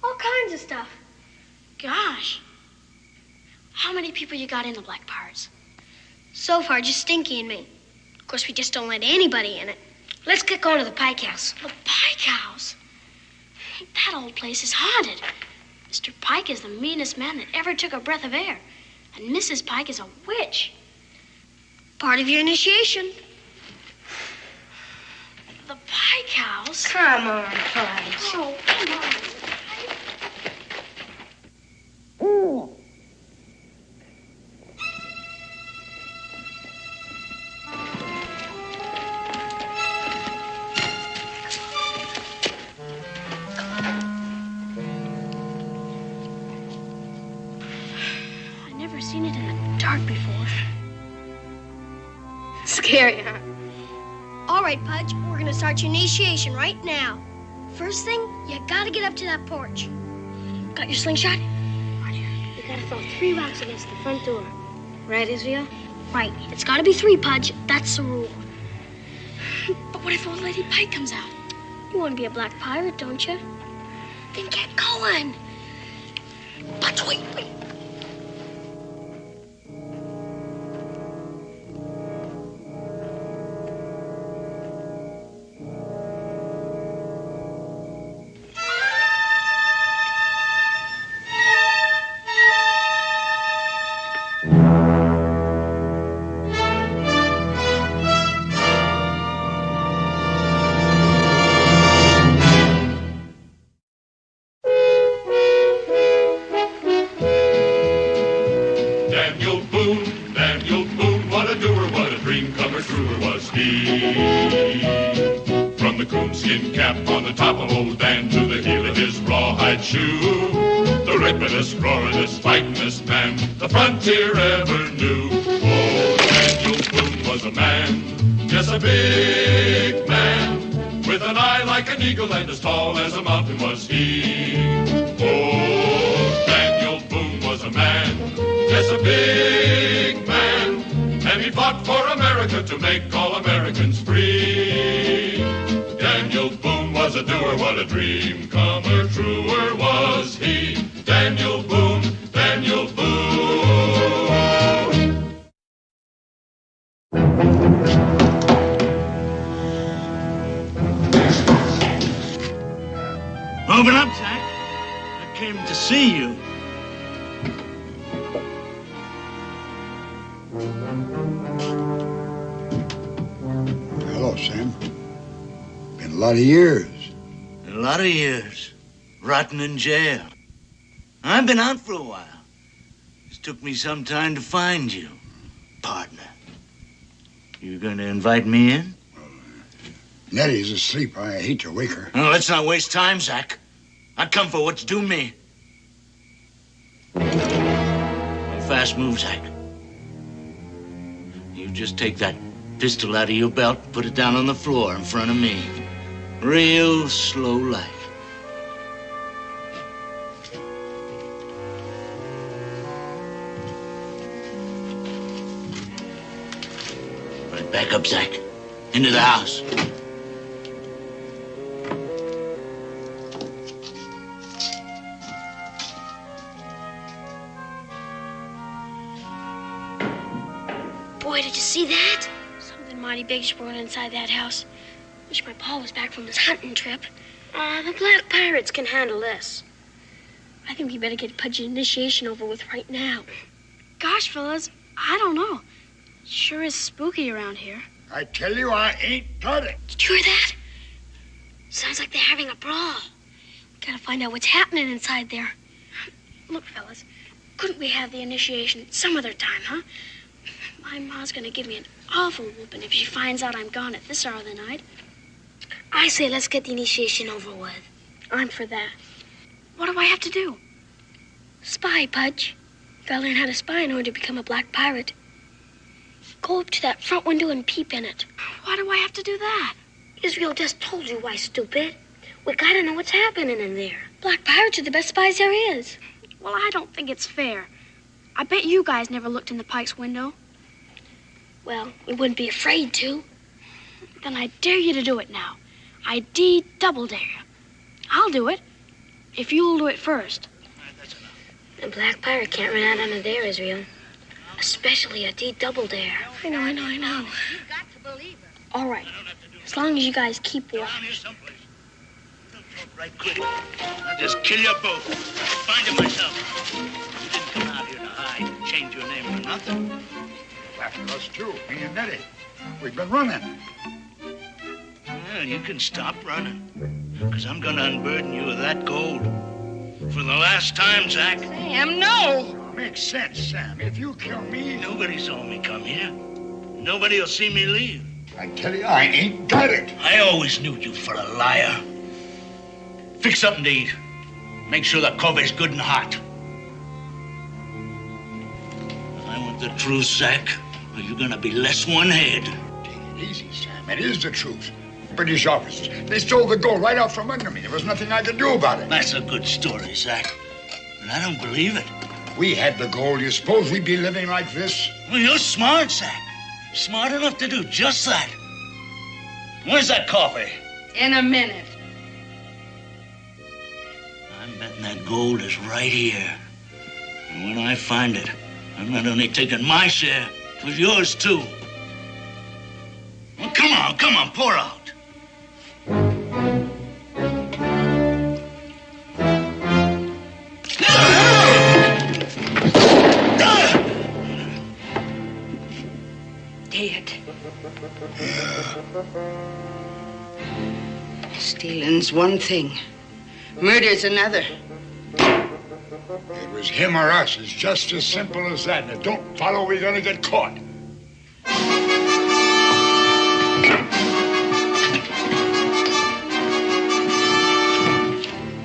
All kinds of stuff. Gosh, how many people you got in the Black Pirates? So far, just Stinky and me. Of course, we just don't let anybody in it. Let's get going to the Pike House. The Pike House? That old place is haunted. Mr. Pike is the meanest man that ever took a breath of air. And Mrs. Pike is a witch. Part of your initiation. The Pike House? Come on, Pudge. Oh, come on. Never seen it in the dark before. Scary, huh? All right, Pudge, we're gonna start your initiation right now. First thing, you gotta get up to that porch. Got your slingshot? You gotta throw 3 rocks against the front door. Right, Israel? Right. It's gotta be 3, Pudge. That's the rule. But what if old Lady Pike comes out? You want to be a black pirate, don't you? Then get going. Pudge, wait. Daniel Boone, what a doer, what a dream comer, truer was he. From the coonskin cap on the top of old Dan to the heel of his rawhide shoe, the ripidest, roaringest, fightingest man the frontier ever knew. Oh, Daniel Boone was a man, yes, a big man, with an eye like an eagle and as tall as a mountain was he. Oh, Daniel Boone was a man, yes, a big man, and he fought for America to make all Americans free. Daniel Boone was a doer, what a dream comer, truer was he. Daniel Boone, Daniel Boone. Open up, Zach. I came to see you. Hello, Sam. Been a lot of years. A lot of years. Rotting in jail. I've been out for a while. It took me some time to find you, partner. You gonna invite me in? Nettie's asleep. I hate to wake her. No, let's not waste time, Zach. I come for what's due me. A fast move, Zach. You just take that pistol out of your belt and put it down on the floor in front of me. Real slow like. Right back up, Zach. Into the house. Boy, did you see that? Something mighty big's brewing inside that house. Wish my pa was back from his hunting trip. The black pirates can handle this. I think we better get Pudge's initiation over with right now. Gosh, fellas, I don't know. Sure is spooky around here. I tell you, I ain't got it. Did you hear that? Sounds like they're having a brawl. We gotta find out what's happening inside there. Look, fellas, couldn't we have the initiation some other time, huh? My ma's gonna give me an awful whooping if she finds out I'm gone at this hour of the night. I say let's get the initiation over with. I'm for that. What do I have to do? Spy, Pudge. Gotta learn how to spy in order to become a black pirate. Go up to that front window and peep in it. Why do I have to do that? Israel just told you why, stupid. We gotta know what's happening in there. Black pirates are the best spies there is. Well, I don't think it's fair. I bet you guys never looked in the Pike's window. Well, we wouldn't be afraid to. Then I dare you to do it now. I double dare you. I'll do it, if you'll do it first. A black pirate can't run out under there, Israel. Especially a double dare. I know. All right, as long as you guys keep watch. Right quick. I'll just kill you both. Find you myself. You didn't come out here to hide and change your name for nothing. After us, too, me and Nettie. We've been running. Well, you can stop running, because I'm going to unburden you of that gold. For the last time, Zach. Sam, no! Makes sense, Sam. If you kill me... Nobody saw me come here. Nobody will see me leave. I tell you, I ain't got it. I always knew you for a liar. Fix something to eat. Make sure the cover's good and hot. The truth, Zach, or you're gonna be less one head. Take it easy, Sam. It is the truth. British officers. They stole the gold right out from under me. There was nothing I could do about it. That's a good story, Zach. But I don't believe it. We had the gold. You suppose we'd be living like this? Well, you're smart, Zach. Smart enough to do just that. Where's that coffee? In a minute. I'm betting that gold is right here. And when I find it, I'm not only taking my share, but yours too. Well, come on, pour out. Dead. Yeah. Stealing's one thing. Murder's another. It was him or us. It's just as simple as that. Now, don't follow, we're gonna get caught.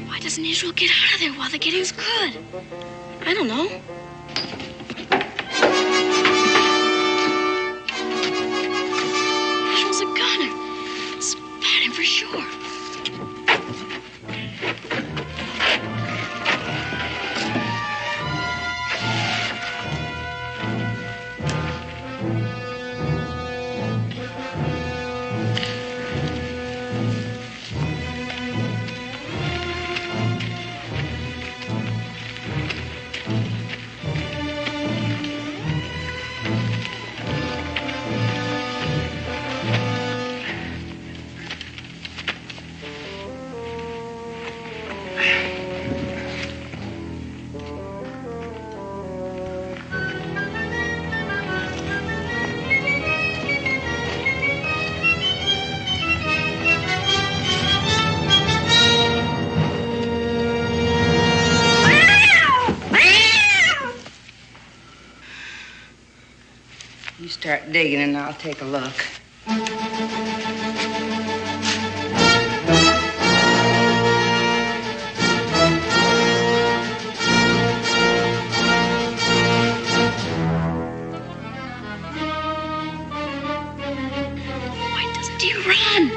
Why doesn't Israel get out of there while the getting's good? I don't know. Israel's a gunner. Spot him for sure. You start digging and I'll take a look. Why doesn't he run?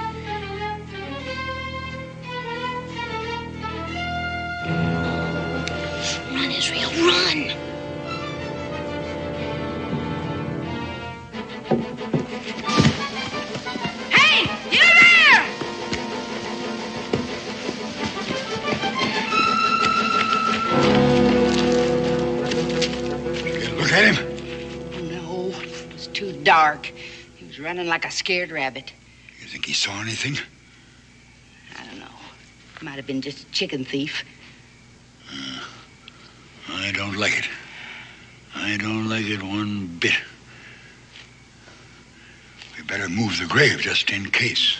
Run, Israel, run! At him? No, it's too dark. He was running like a scared rabbit. You think he saw anything? I don't know. Might have been just a chicken thief. I don't like it. I don't like it one bit. We better move the grave just in case.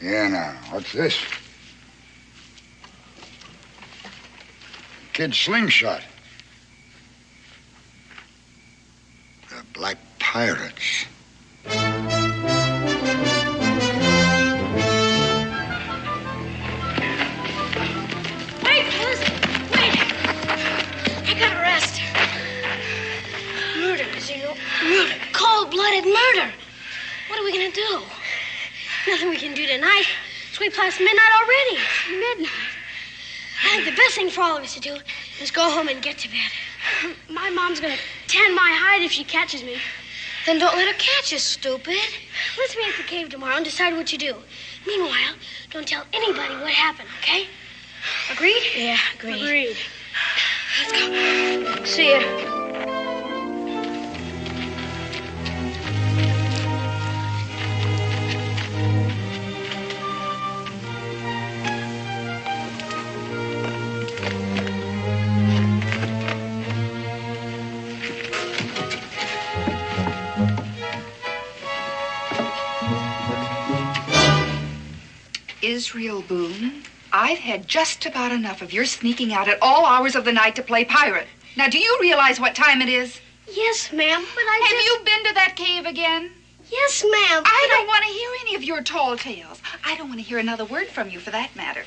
Yeah, now, what's this? Kid's slingshot. The Black Pirates. Wait, listen, wait. I gotta rest. Murder, Zero. Murder. Cold-blooded murder. What are we gonna do? Nothing we can do tonight. It's way past midnight already. Midnight? I think the best thing for all of us to do is go home and get to bed. My mom's gonna tan my hide if she catches me. Then don't let her catch us, stupid. Let's meet at the cave tomorrow and decide what you do. Meanwhile, don't tell anybody what happened, okay? Agreed? Yeah, agreed. Agreed. Let's go. See ya. Israel Boone, I've had just about enough of your sneaking out at all hours of the night to play pirate. Now, do you realize what time it is? Yes, ma'am, but Have you been to that cave again? Yes, ma'am. I don't want to hear any of your tall tales. I don't want to hear another word from you, for that matter.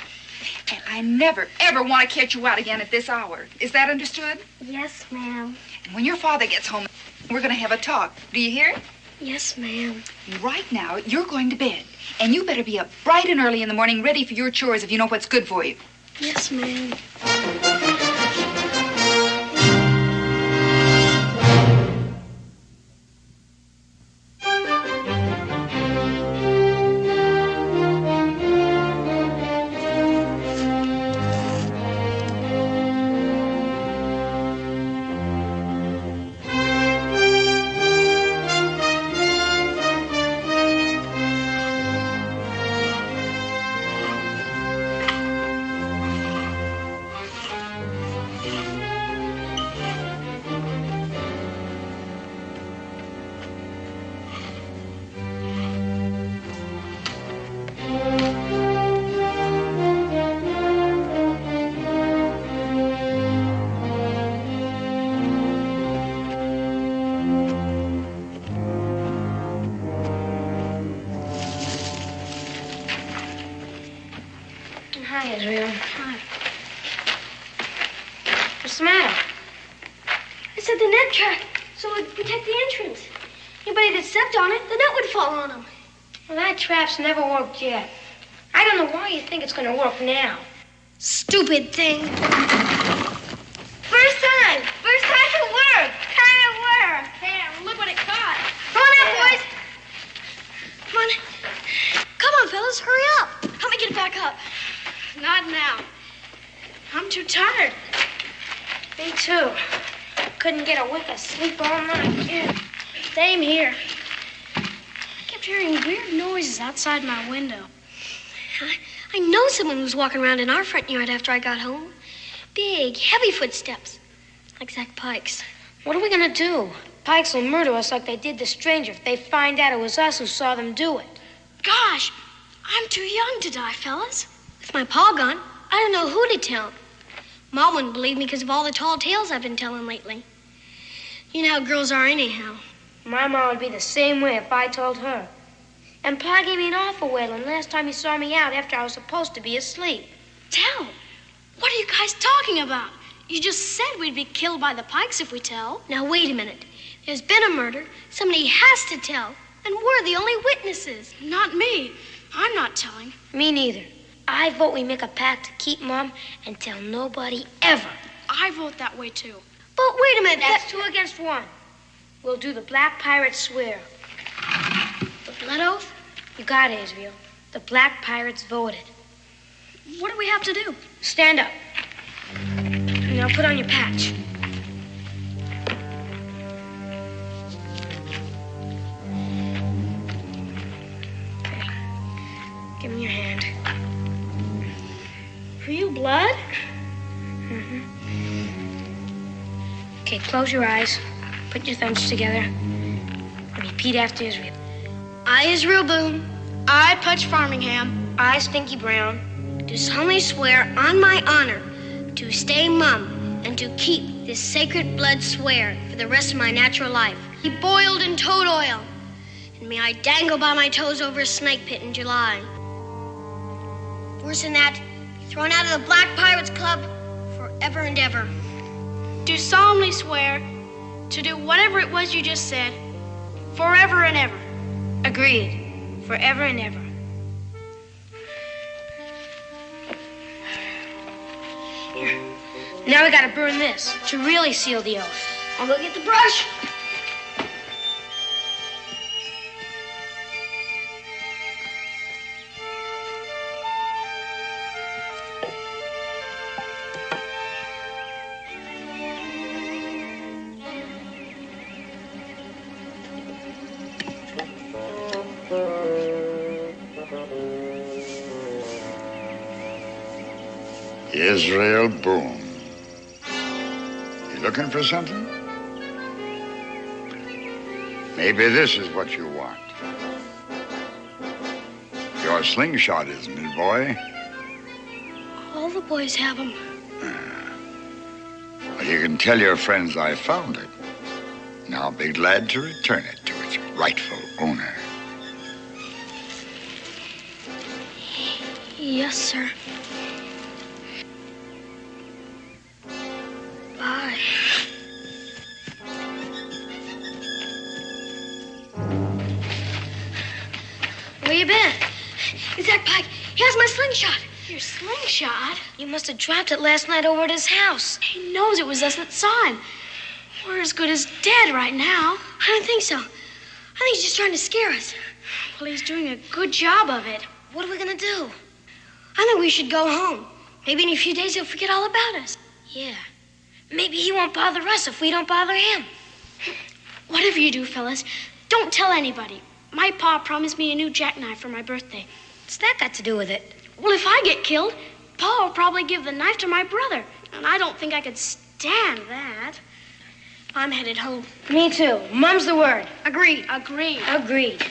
And I never, ever want to catch you out again at this hour. Is that understood? Yes, ma'am. And when your father gets home, we're going to have a talk. Do you hear? Yes, ma'am. Right now, you're going to bed. And you better be up bright and early in the morning, ready for your chores if you know what's good for you. Yes, ma'am. Hi, Israel. Hi. What's the matter? I set the net trap so it would protect the entrance. Anybody that stepped on it, the net would fall on them. Well, that trap's never worked yet. I don't know why you think it's going to work now. Stupid thing. First time. First time it worked. Time it worked. There, look what it caught. Come on out, boys. Come on. Come on, fellas, hurry up. Help me get it back up. Not now. I'm too tired. Me too. Couldn't get a wink of sleep all night. Yeah. Same here. I kept hearing weird noises outside my window. I know someone was walking around in our front yard after I got home. Big, heavy footsteps. Like Zach Pike's. What are we gonna do? Pikes will murder us like they did the stranger if they find out it was us who saw them do it. Gosh, I'm too young to die, fellas. With my paw gone, I don't know who to tell. Mom wouldn't believe me because of all the tall tales I've been telling lately. You know how girls are anyhow. My mom would be the same way if I told her. And Pa gave me an awful wailing last time he saw me out after I was supposed to be asleep. Tell? What are you guys talking about? You just said we'd be killed by the Pikes if we tell. Now, wait a minute. There's been a murder. Somebody has to tell. And we're the only witnesses. Not me. I'm not telling. Me neither. I vote we make a pact to keep Mom and tell nobody ever. I vote that way, too. But wait a minute. That's 2 against 1. We'll do the Black Pirates swear. The blood oath? You got it, Israel. The Black Pirates voted. What do we have to do? Stand up. Now put on your patch. Okay. Give me your hand. Real blood? Mm-hmm. Okay, close your eyes. Put your thumbs together. And repeat after Israel. I, Israel Boone. I, Pudge Farmingham. I, Stinky Brown. Do solemnly swear on my honor to stay mum and to keep this sacred blood swear for the rest of my natural life. Be boiled in toad oil. And may I dangle by my toes over a snake pit in July. Worse than that, be thrown out of the Black Pirates Club forever and ever. Do solemnly swear to do whatever it was you just said, forever and ever. Agreed. Forever and ever. Here. Now we gotta burn this to really seal the oath. I'll go get the brush. Israel Boone. You looking for something? Maybe this is what you want. Your slingshot, isn't it, boy? All the boys have them. Well, you can tell your friends I found it. And I'll be glad to return it to its rightful owner. Yes, sir. slingshot. Your slingshot? You must have dropped it last night over at his house. He knows it was us that saw him. We're as good as dead right now. I don't think so. I think he's just trying to scare us. Well, he's doing a good job of it. What are we going to do? I think we should go home. Maybe in a few days he'll forget all about us. Yeah. Maybe he won't bother us if we don't bother him. Whatever you do, fellas, don't tell anybody. My pa promised me a new jackknife for my birthday. What's that got to do with it? Well, if I get killed, Pa will probably give the knife to my brother. And I don't think I could stand that. I'm headed home. Me too. Mum's the word. Agreed. Agreed. Agreed.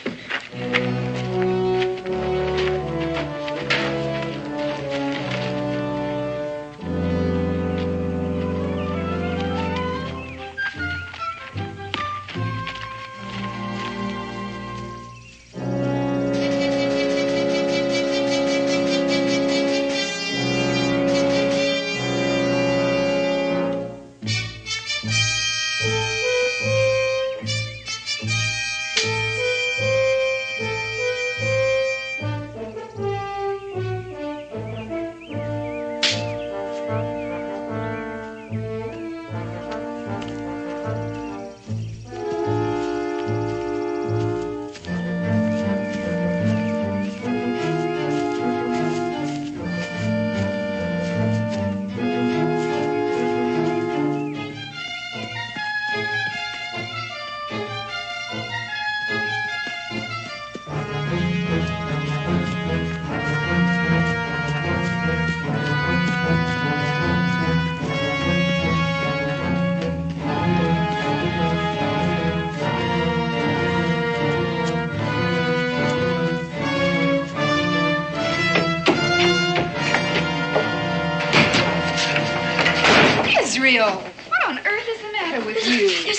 What on earth is the matter with you?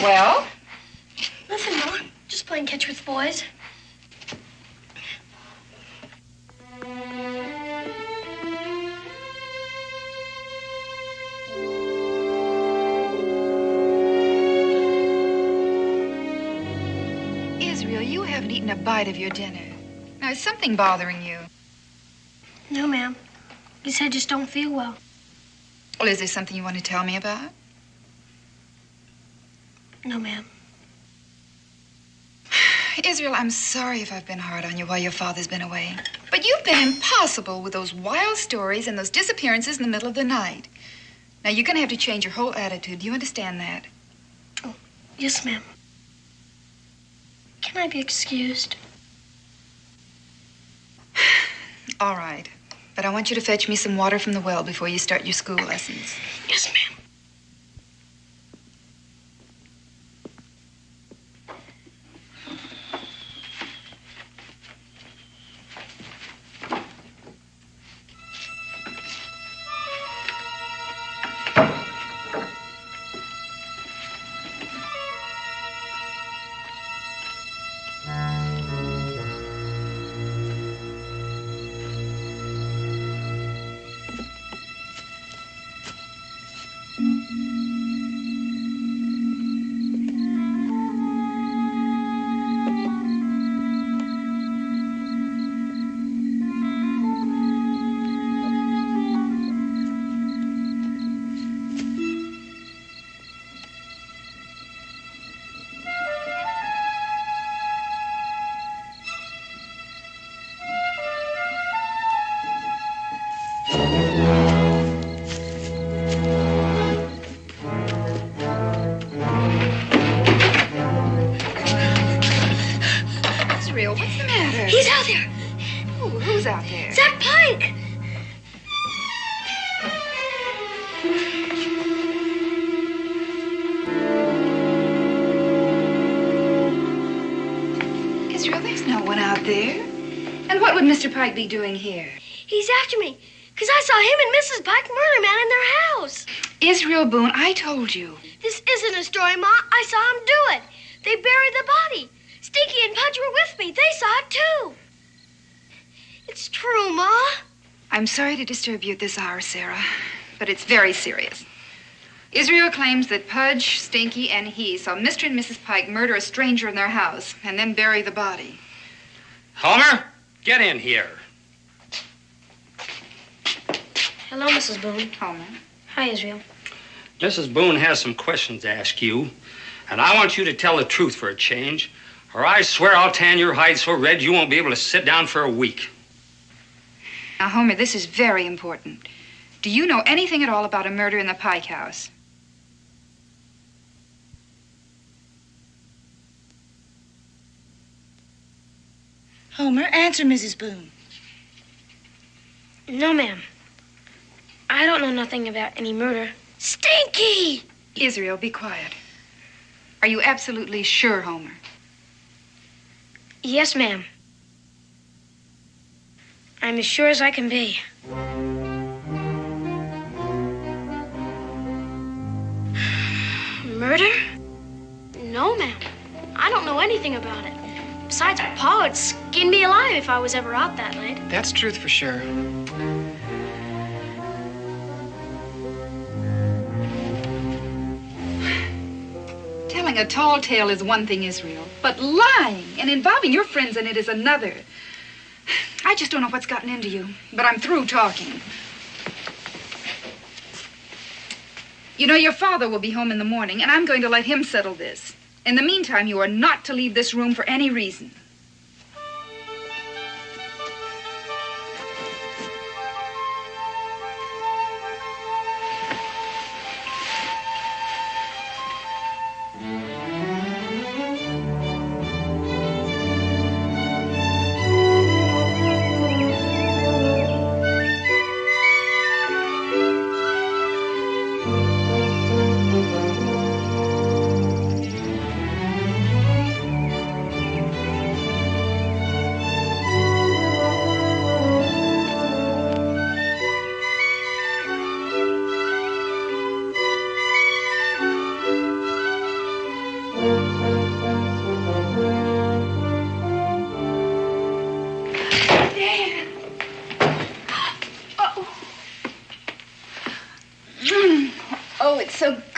Well? Nothing, Ma. Just playing catch with the boys. Israel, you haven't eaten a bite of your dinner. Now, is something bothering you? No, ma'am. He said I just don't feel well. Well, is there something you want to tell me about? No, ma'am. Israel, I'm sorry if I've been hard on you while your father's been away. But you've been impossible with those wild stories and those disappearances in the middle of the night. Now, you're going to have to change your whole attitude. Do you understand that? Oh, yes, ma'am. Can I be excused? All right. But I want you to fetch me some water from the well before you start your school lessons. Yes, ma'am. Mr. Pike be doing here? He's after me, because I saw him and Mrs. Pike murder man in their house. Israel Boone, I told you. This isn't a story, Ma. I saw him do it. They buried the body. Stinky and Pudge were with me. They saw it, too. It's true, Ma. I'm sorry to disturb you at this hour, Sarah, but it's very serious. Israel claims that Pudge, Stinky, and he saw Mr. and Mrs. Pike murder a stranger in their house and then bury the body. Homer, get in here. Hello, Mrs. Boone. Homer. Hi, Israel. Mrs. Boone has some questions to ask you, and I want you to tell the truth for a change, or I swear I'll tan your hide so red you won't be able to sit down for a week. Now, Homer, this is very important. Do you know anything at all about a murder in the Pike house? Homer, answer Mrs. Boone. No, ma'am. I don't know nothing about any murder. Stinky! Israel, be quiet. Are you absolutely sure, Homer? Yes, ma'am. I'm as sure as I can be. Murder? No, ma'am. I don't know anything about it. Besides, Pa would skin me alive if I was ever out that late. That's truth for sure. Telling a tall tale is one thing, Israel, but lying and involving your friends in it is another. I just don't know what's gotten into you, but I'm through talking. You know, your father will be home in the morning, and I'm going to let him settle this. In the meantime, you are not to leave this room for any reason.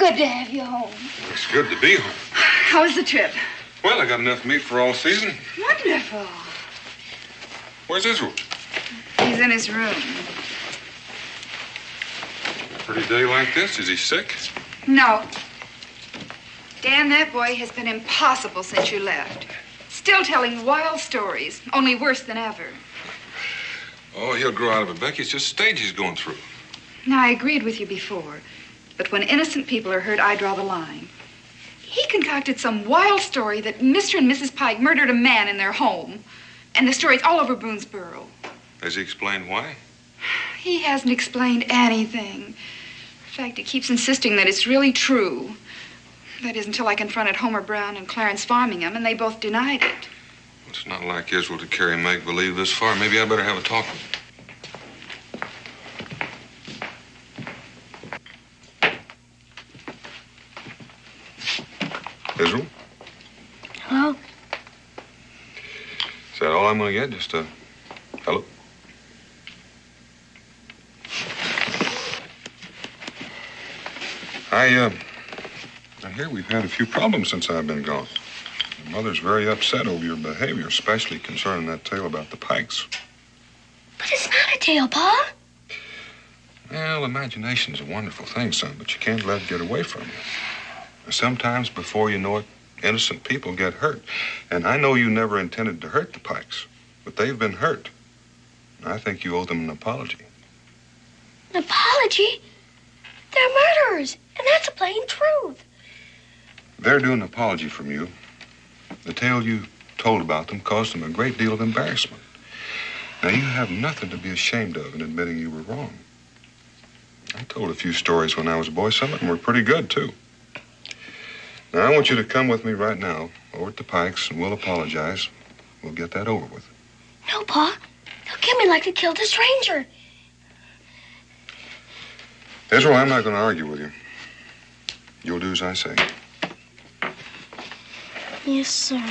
To have you home. It's good to be home. How was the trip? Well, I got enough meat for all season. Wonderful. Where's Israel? He's in his room. Pretty day like this? Is he sick? No. Dan, that boy has been impossible since you left. Still telling wild stories, only worse than ever. Oh, he'll grow out of it, Becky. It's just a stage he's going through. Now, I agreed with you before. But when innocent people are hurt, I draw the line. He concocted some wild story that Mr. and Mrs. Pike murdered a man in their home. And the story's all over Boonesboro. Has he explained why? He hasn't explained anything. In fact, he keeps insisting that it's really true. That is, until I confronted Homer Brown and Clarence Farmingham, and they both denied it. It's not like Israel to carry make-believe this far. Maybe I better have a talk with him. Israel? Hello? Is that all I'm going to get? Just a hello? I hear we've had a few problems since I've been gone. Your mother's very upset over your behavior, especially concerning that tale about the Pikes. But it's not a tale, Pa. Well, imagination's a wonderful thing, son, but you can't let it get away from you. Sometimes, before you know it, innocent people get hurt. And I know you never intended to hurt the Pikes, but they've been hurt. And I think you owe them an apology. An apology? They're murderers, and that's a plain truth. They're due an apology from you. The tale you told about them caused them a great deal of embarrassment. Now, you have nothing to be ashamed of in admitting you were wrong. I told a few stories when I was a boy. Some of them were pretty good, too. Now, I want you to come with me right now over at the Pikes, and we'll apologize. We'll get that over with. No, Pa. They'll kill me like they killed this ranger. Israel, I'm not going to argue with you. You'll do as I say. Yes, sir.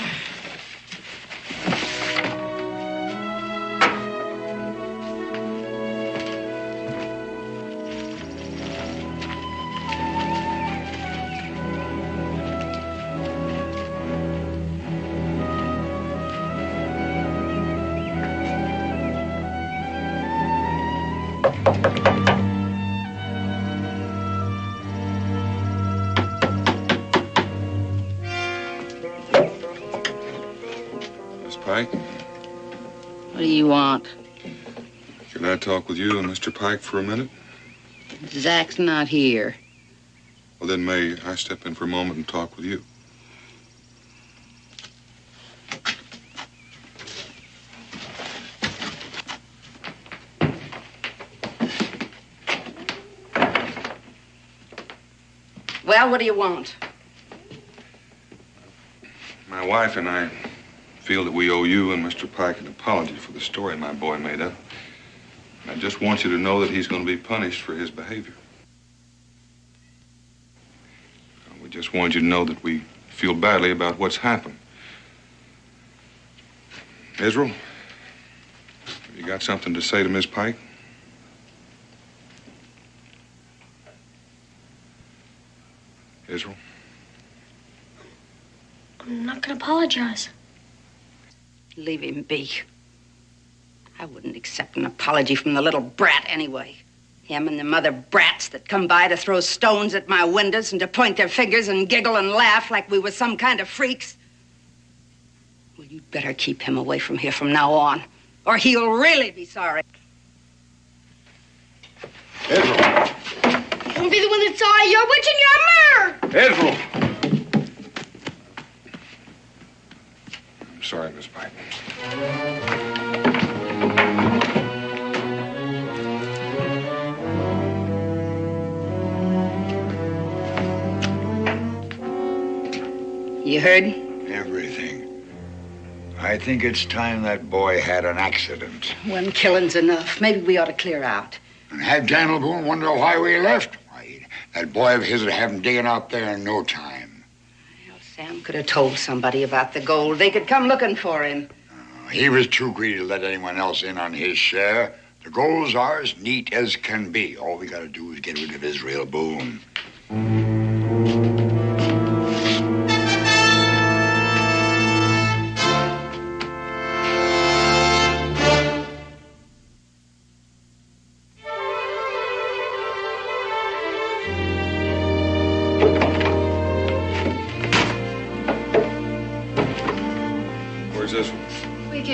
Pike. What do you want? Can I talk with you and Mr. Pike for a minute? Zach's not here. Well, then may I step in for a moment and talk with you? Well, what do you want? My wife and I feel that we owe you and Mr. Pike an apology for the story my boy made up. I just want you to know that he's going to be punished for his behavior. We just want you to know that we feel badly about what's happened. Israel, have you got something to say to Miss Pike? Israel? I'm not gonna apologize. Leave him be. I wouldn't accept an apology from the little brat anyway. Him and the mother brats that come by to throw stones at my windows and to point their fingers and giggle and laugh like we were some kind of freaks. Well, you'd better keep him away from here from now on, or he'll really be sorry. Israel! Don't be the one that's sorry. You're witch in your mirror. Israel! I'm sorry, Miss Pike. You heard? Everything. I think it's time that boy had an accident. One killing's enough. Maybe we ought to clear out. And have Daniel Boone wonder why we left. Why, that boy of his would have him digging out there in no time. Well, Sam could have told somebody about the gold. They could come looking for him. He was too greedy to let anyone else in on his share. The gold's ours, neat as can be. All we gotta do is get rid of Israel Boone.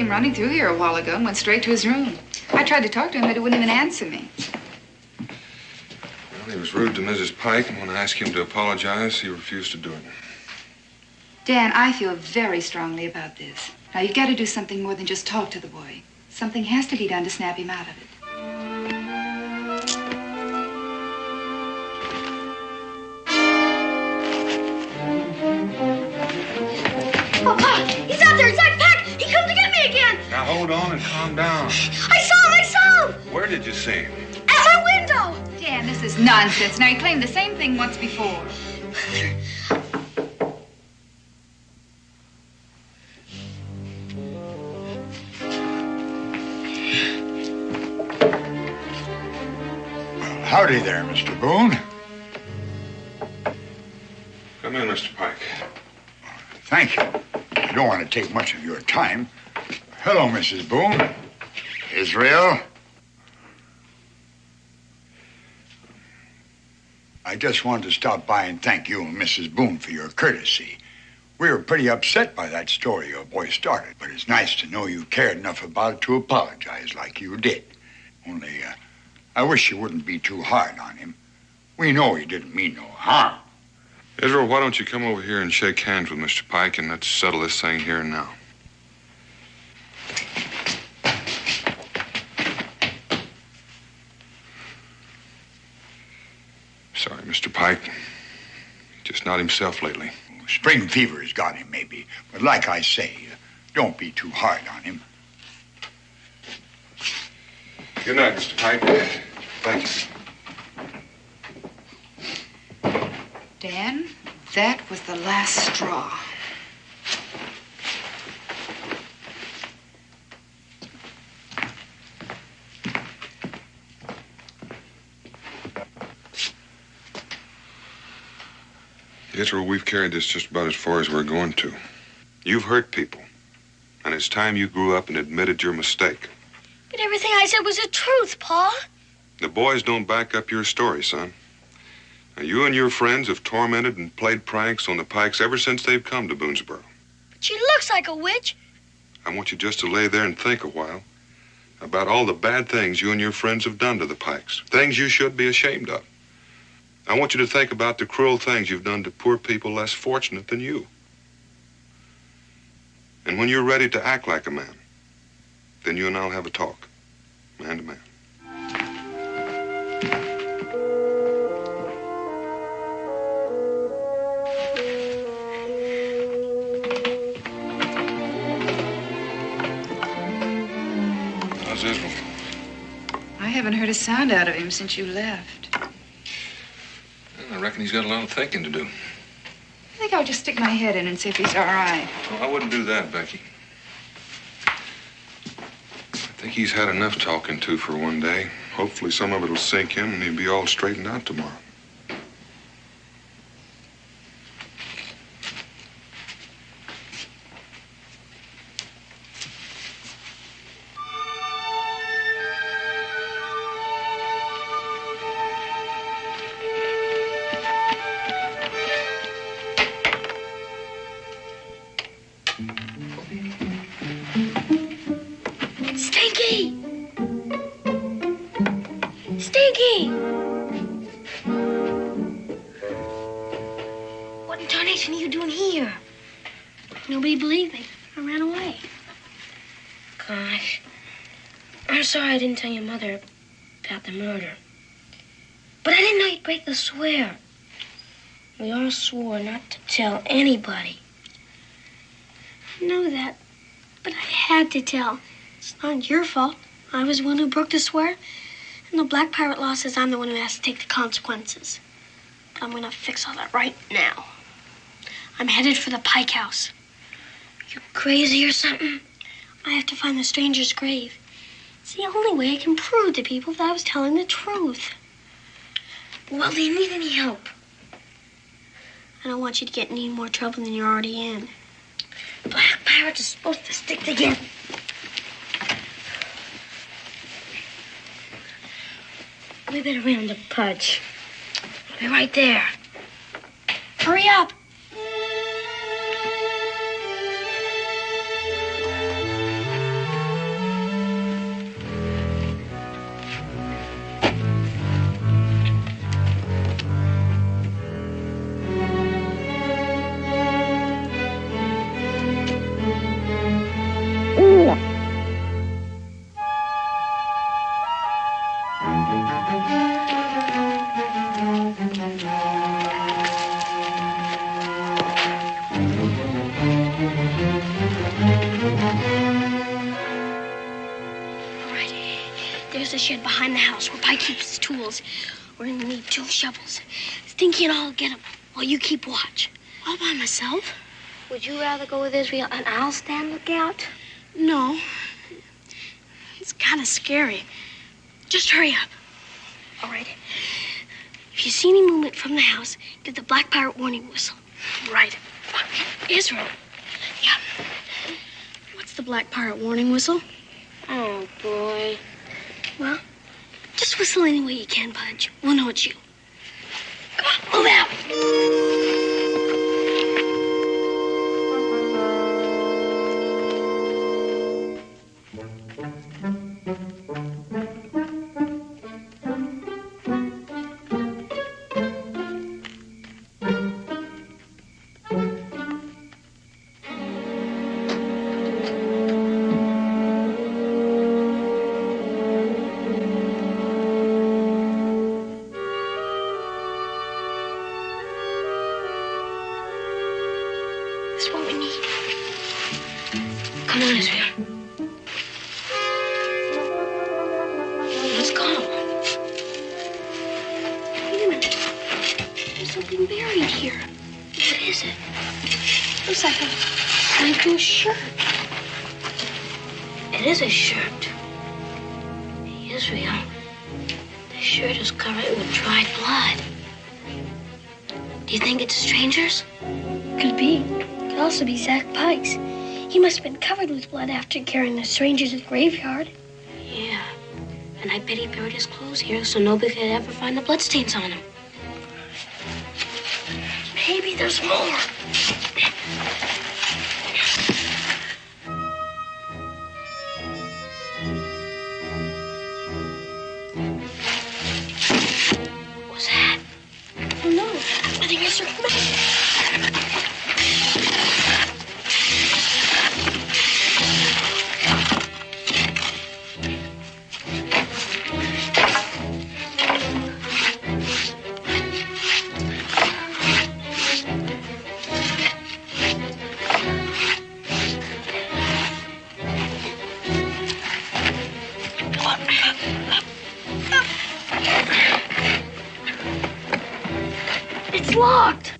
Running through here a while ago and went straight to his room. I tried to talk to him, but he wouldn't even answer me. Well, he was rude to Mrs. Pike, and when I asked him to apologize, he refused to do it. Dan, I feel very strongly about this. Now, you've got to do something more than just talk to the boy. Something has to be done to snap him out of it. Papa, he's out there. Zach Pack. He come to get me again. Now, hold on and calm down. I saw him. Where did you see him? At my window. Dan, this is nonsense. Now, he claimed the same thing once before. Well, howdy there, Mr. Boone. Come in, Mr. Pike. Thank you. I don't want to take much of your time. Hello, Mrs. Boone. Israel. I just wanted to stop by and thank you and Mrs. Boone for your courtesy. We were pretty upset by that story your boy started, but it's nice to know you cared enough about it to apologize like you did. Only, I wish you wouldn't be too hard on him. We know he didn't mean no harm. Israel, why don't you come over here and shake hands with Mr. Pike, and let's settle this thing here and now. Sorry, Mr. Pike. He's just not himself lately. Spring fever's got him, maybe. But like I say, don't be too hard on him. Good night, Mr. Pike. Thank you. Dan, that was the last straw. Israel, we've carried this just about as far as we're going to. You've hurt people, and it's time you grew up and admitted your mistake. But everything I said was the truth, Pa. The boys don't back up your story, son. Now, you and your friends have tormented and played pranks on the Pikes ever since they've come to Boonesboro. But she looks like a witch. I want you just to lay there and think a while about all the bad things you and your friends have done to the Pikes. Things you should be ashamed of. I want you to think about the cruel things you've done to poor people less fortunate than you. And when you're ready to act like a man, then you and I'll have a talk, man to man. How's Israel? I haven't heard a sound out of him since you left. I reckon he's got a lot of thinking to do. I think I'll just stick my head in and see if he's all right. Well, I wouldn't do that, Becky. I think he's had enough talking to for one day. Hopefully some of it'll sink in and he'll be all straightened out tomorrow. Sorry I didn't tell your mother about the murder. But I didn't know you'd break the swear. We all swore not to tell anybody. I know that, but I had to tell. It's not your fault. I was the one who broke the swear, and the Black Pirate law says I'm the one who has to take the consequences. But I'm gonna fix all that right now. I'm headed for the Pike House. You crazy or something? I have to find the stranger's grave. It's the only way I can prove to people that I was telling the truth. Well, do you need any help? I don't want you to get in any more trouble than you're already in. Black pirates are supposed to stick together. We better round up Pudge. I'll be right there. Hurry up. Shed behind the house where Pike keeps his tools. We're gonna need 2 shovels. Stinky and I'll get them while you keep watch. All by myself? Would you rather go with Israel and I'll stand lookout? No. It's kind of scary. Just hurry up. All right. If you see any movement from the house, give the Black Pirate warning whistle. Right. Israel. Yeah. What's the Black Pirate warning whistle? Oh, boy. Well, just whistle any way you can, Pudge. We'll know it's you. Come on, move out. After carrying the stranger to the graveyard. Yeah. And I bet he buried his clothes here so nobody could ever find the bloodstains on him. Maybe there's more. I think Mr. Clements. It's locked.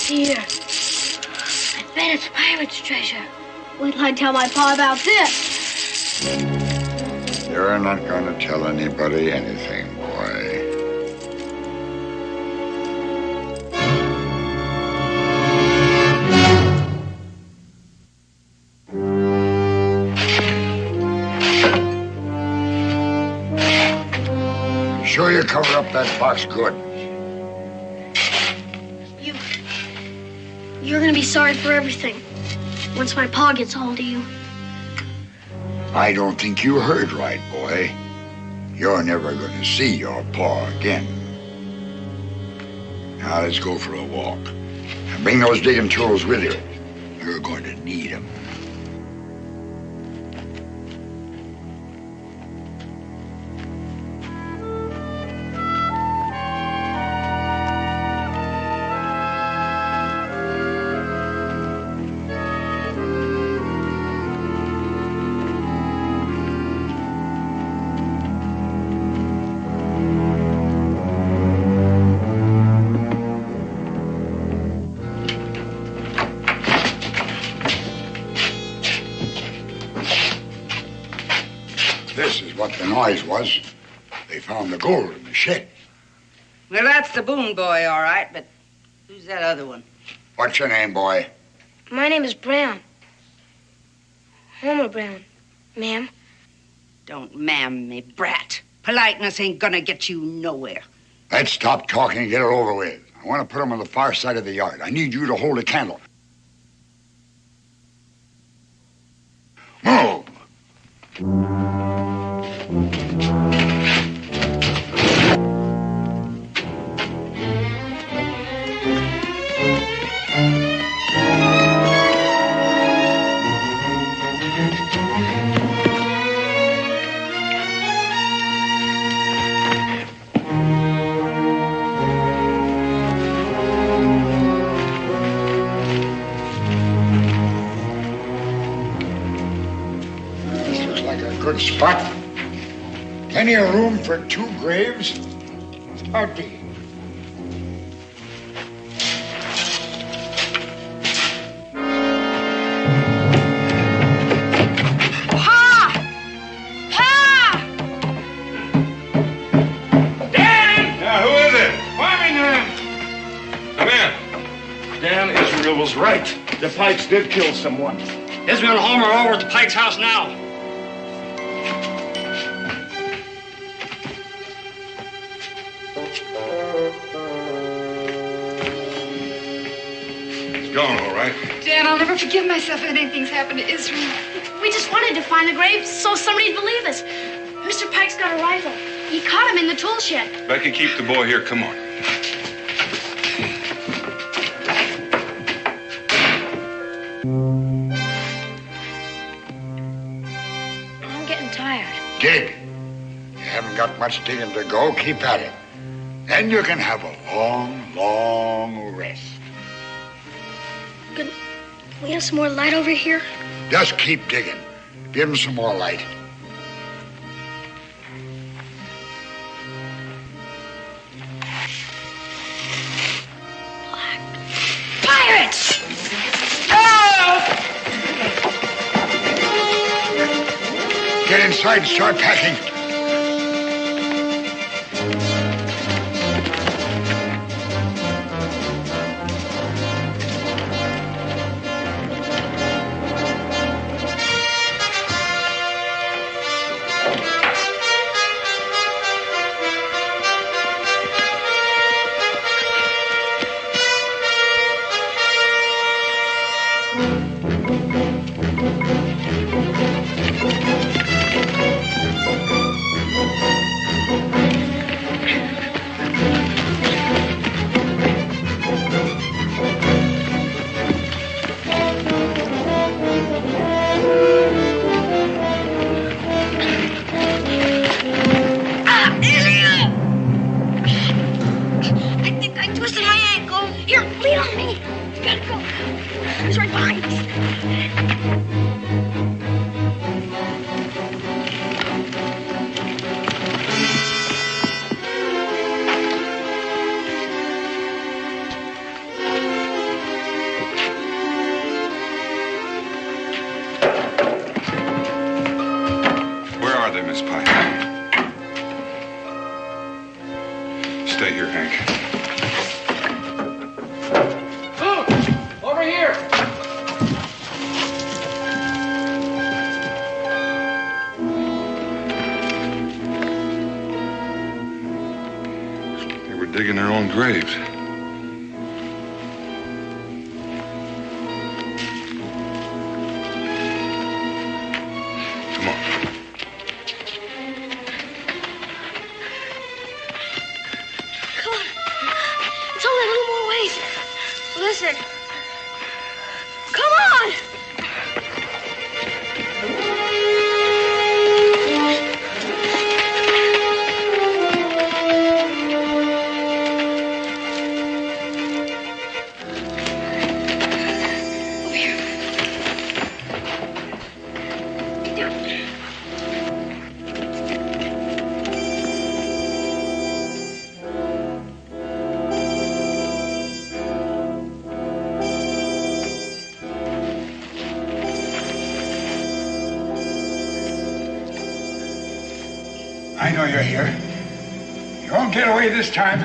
Here. I bet it's pirate's treasure. Wait till I tell my pa about this. You're not going to tell anybody anything, boy. You sure you cover up that box good? You're gonna be sorry for everything once my pa gets hold of you. I don't think you heard right, boy. You're never gonna see your pa again. Now let's go for a walk. And bring those digging tools with you. You're going to need them. This is what the noise was. They found the gold in the shed. Well, that's the Boone boy, all right, but who's that other one? What's your name, boy? My name is Brown. Homer Brown, ma'am. Don't ma'am me, brat. Politeness ain't gonna get you nowhere. Let's stop talking and get it over with. I want to put them on the far side of the yard. I need you to hold a candle. Move! Good spot. Plenty of room for 2 graves. Start digging. Pa! Pa! Dan! Yeah, who is it? Farming Come in. Dan, Israel was right. The Pikes did kill someone. Israel and Homer are over at the Pike's house now. Gone, all right. Dan, I'll never forgive myself if anything's happened to Israel. We just wanted to find the grave so somebody'd believe us. Mr. Pike's got a rifle. He caught him in the tool shed. Becky, keep the boy here. Come on. I'm getting tired. Dig. You haven't got much digging to go. Keep at it. Then you can have a long, long rest. Can we have some more light over here? Just keep digging. Give him some more light. Pirates! Oh! get inside and start packing. Digging their own graves. Come on. Come on. It's only a little more ways. Listen. Come on! I know you're here. You won't get away this time.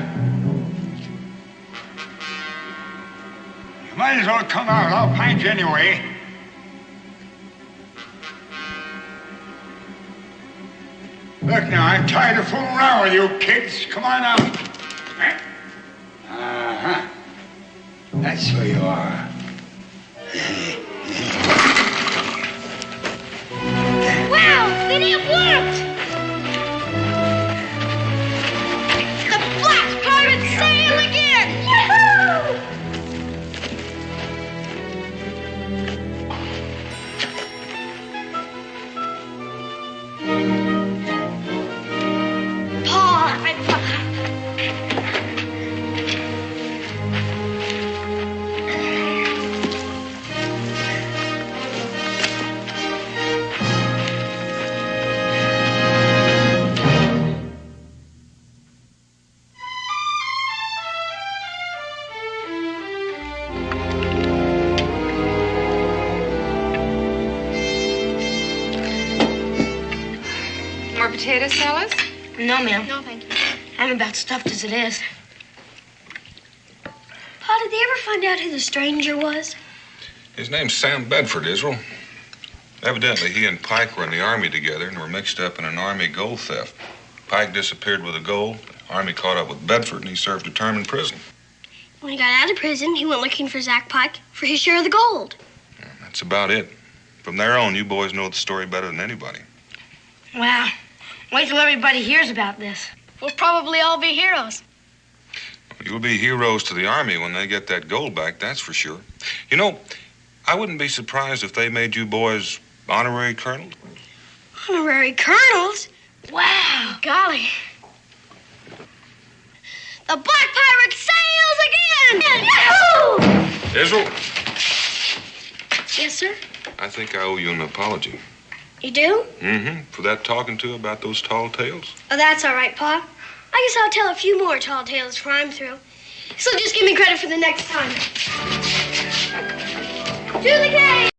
You might as well come out. I'll find you anyway. Look now, I'm tired of fooling around with you kids. Come on out. Uh-huh. That's who you are. Wow, it worked! Sail again! Yahoo! Potato salad? No, ma'am. No, thank you. I'm about stuffed as it is. Pa, did they ever find out who the stranger was? His name's Sam Bedford, Israel. Evidently, he and Pike were in the Army together and were mixed up in an Army gold theft. Pike disappeared with the gold. The Army caught up with Bedford, and he served a term in prison. When he got out of prison, he went looking for Zach Pike for his share of the gold. Yeah, that's about it. From there on, you boys know the story better than anybody. Wow. Wait till everybody hears about this. We'll probably all be heroes. You'll be heroes to the Army when they get that gold back, that's for sure. You know, I wouldn't be surprised if they made you boys honorary colonels. Honorary colonels? Wow. Golly. The Black Pirate sails again! Yahoo! Israel, Yes, sir? I think I owe you an apology. You do? Mm-hmm. For that talking to about those tall tales. Oh, that's all right, Pa. I guess I'll tell a few more tall tales before I'm through. So just give me credit for the next time. To the game!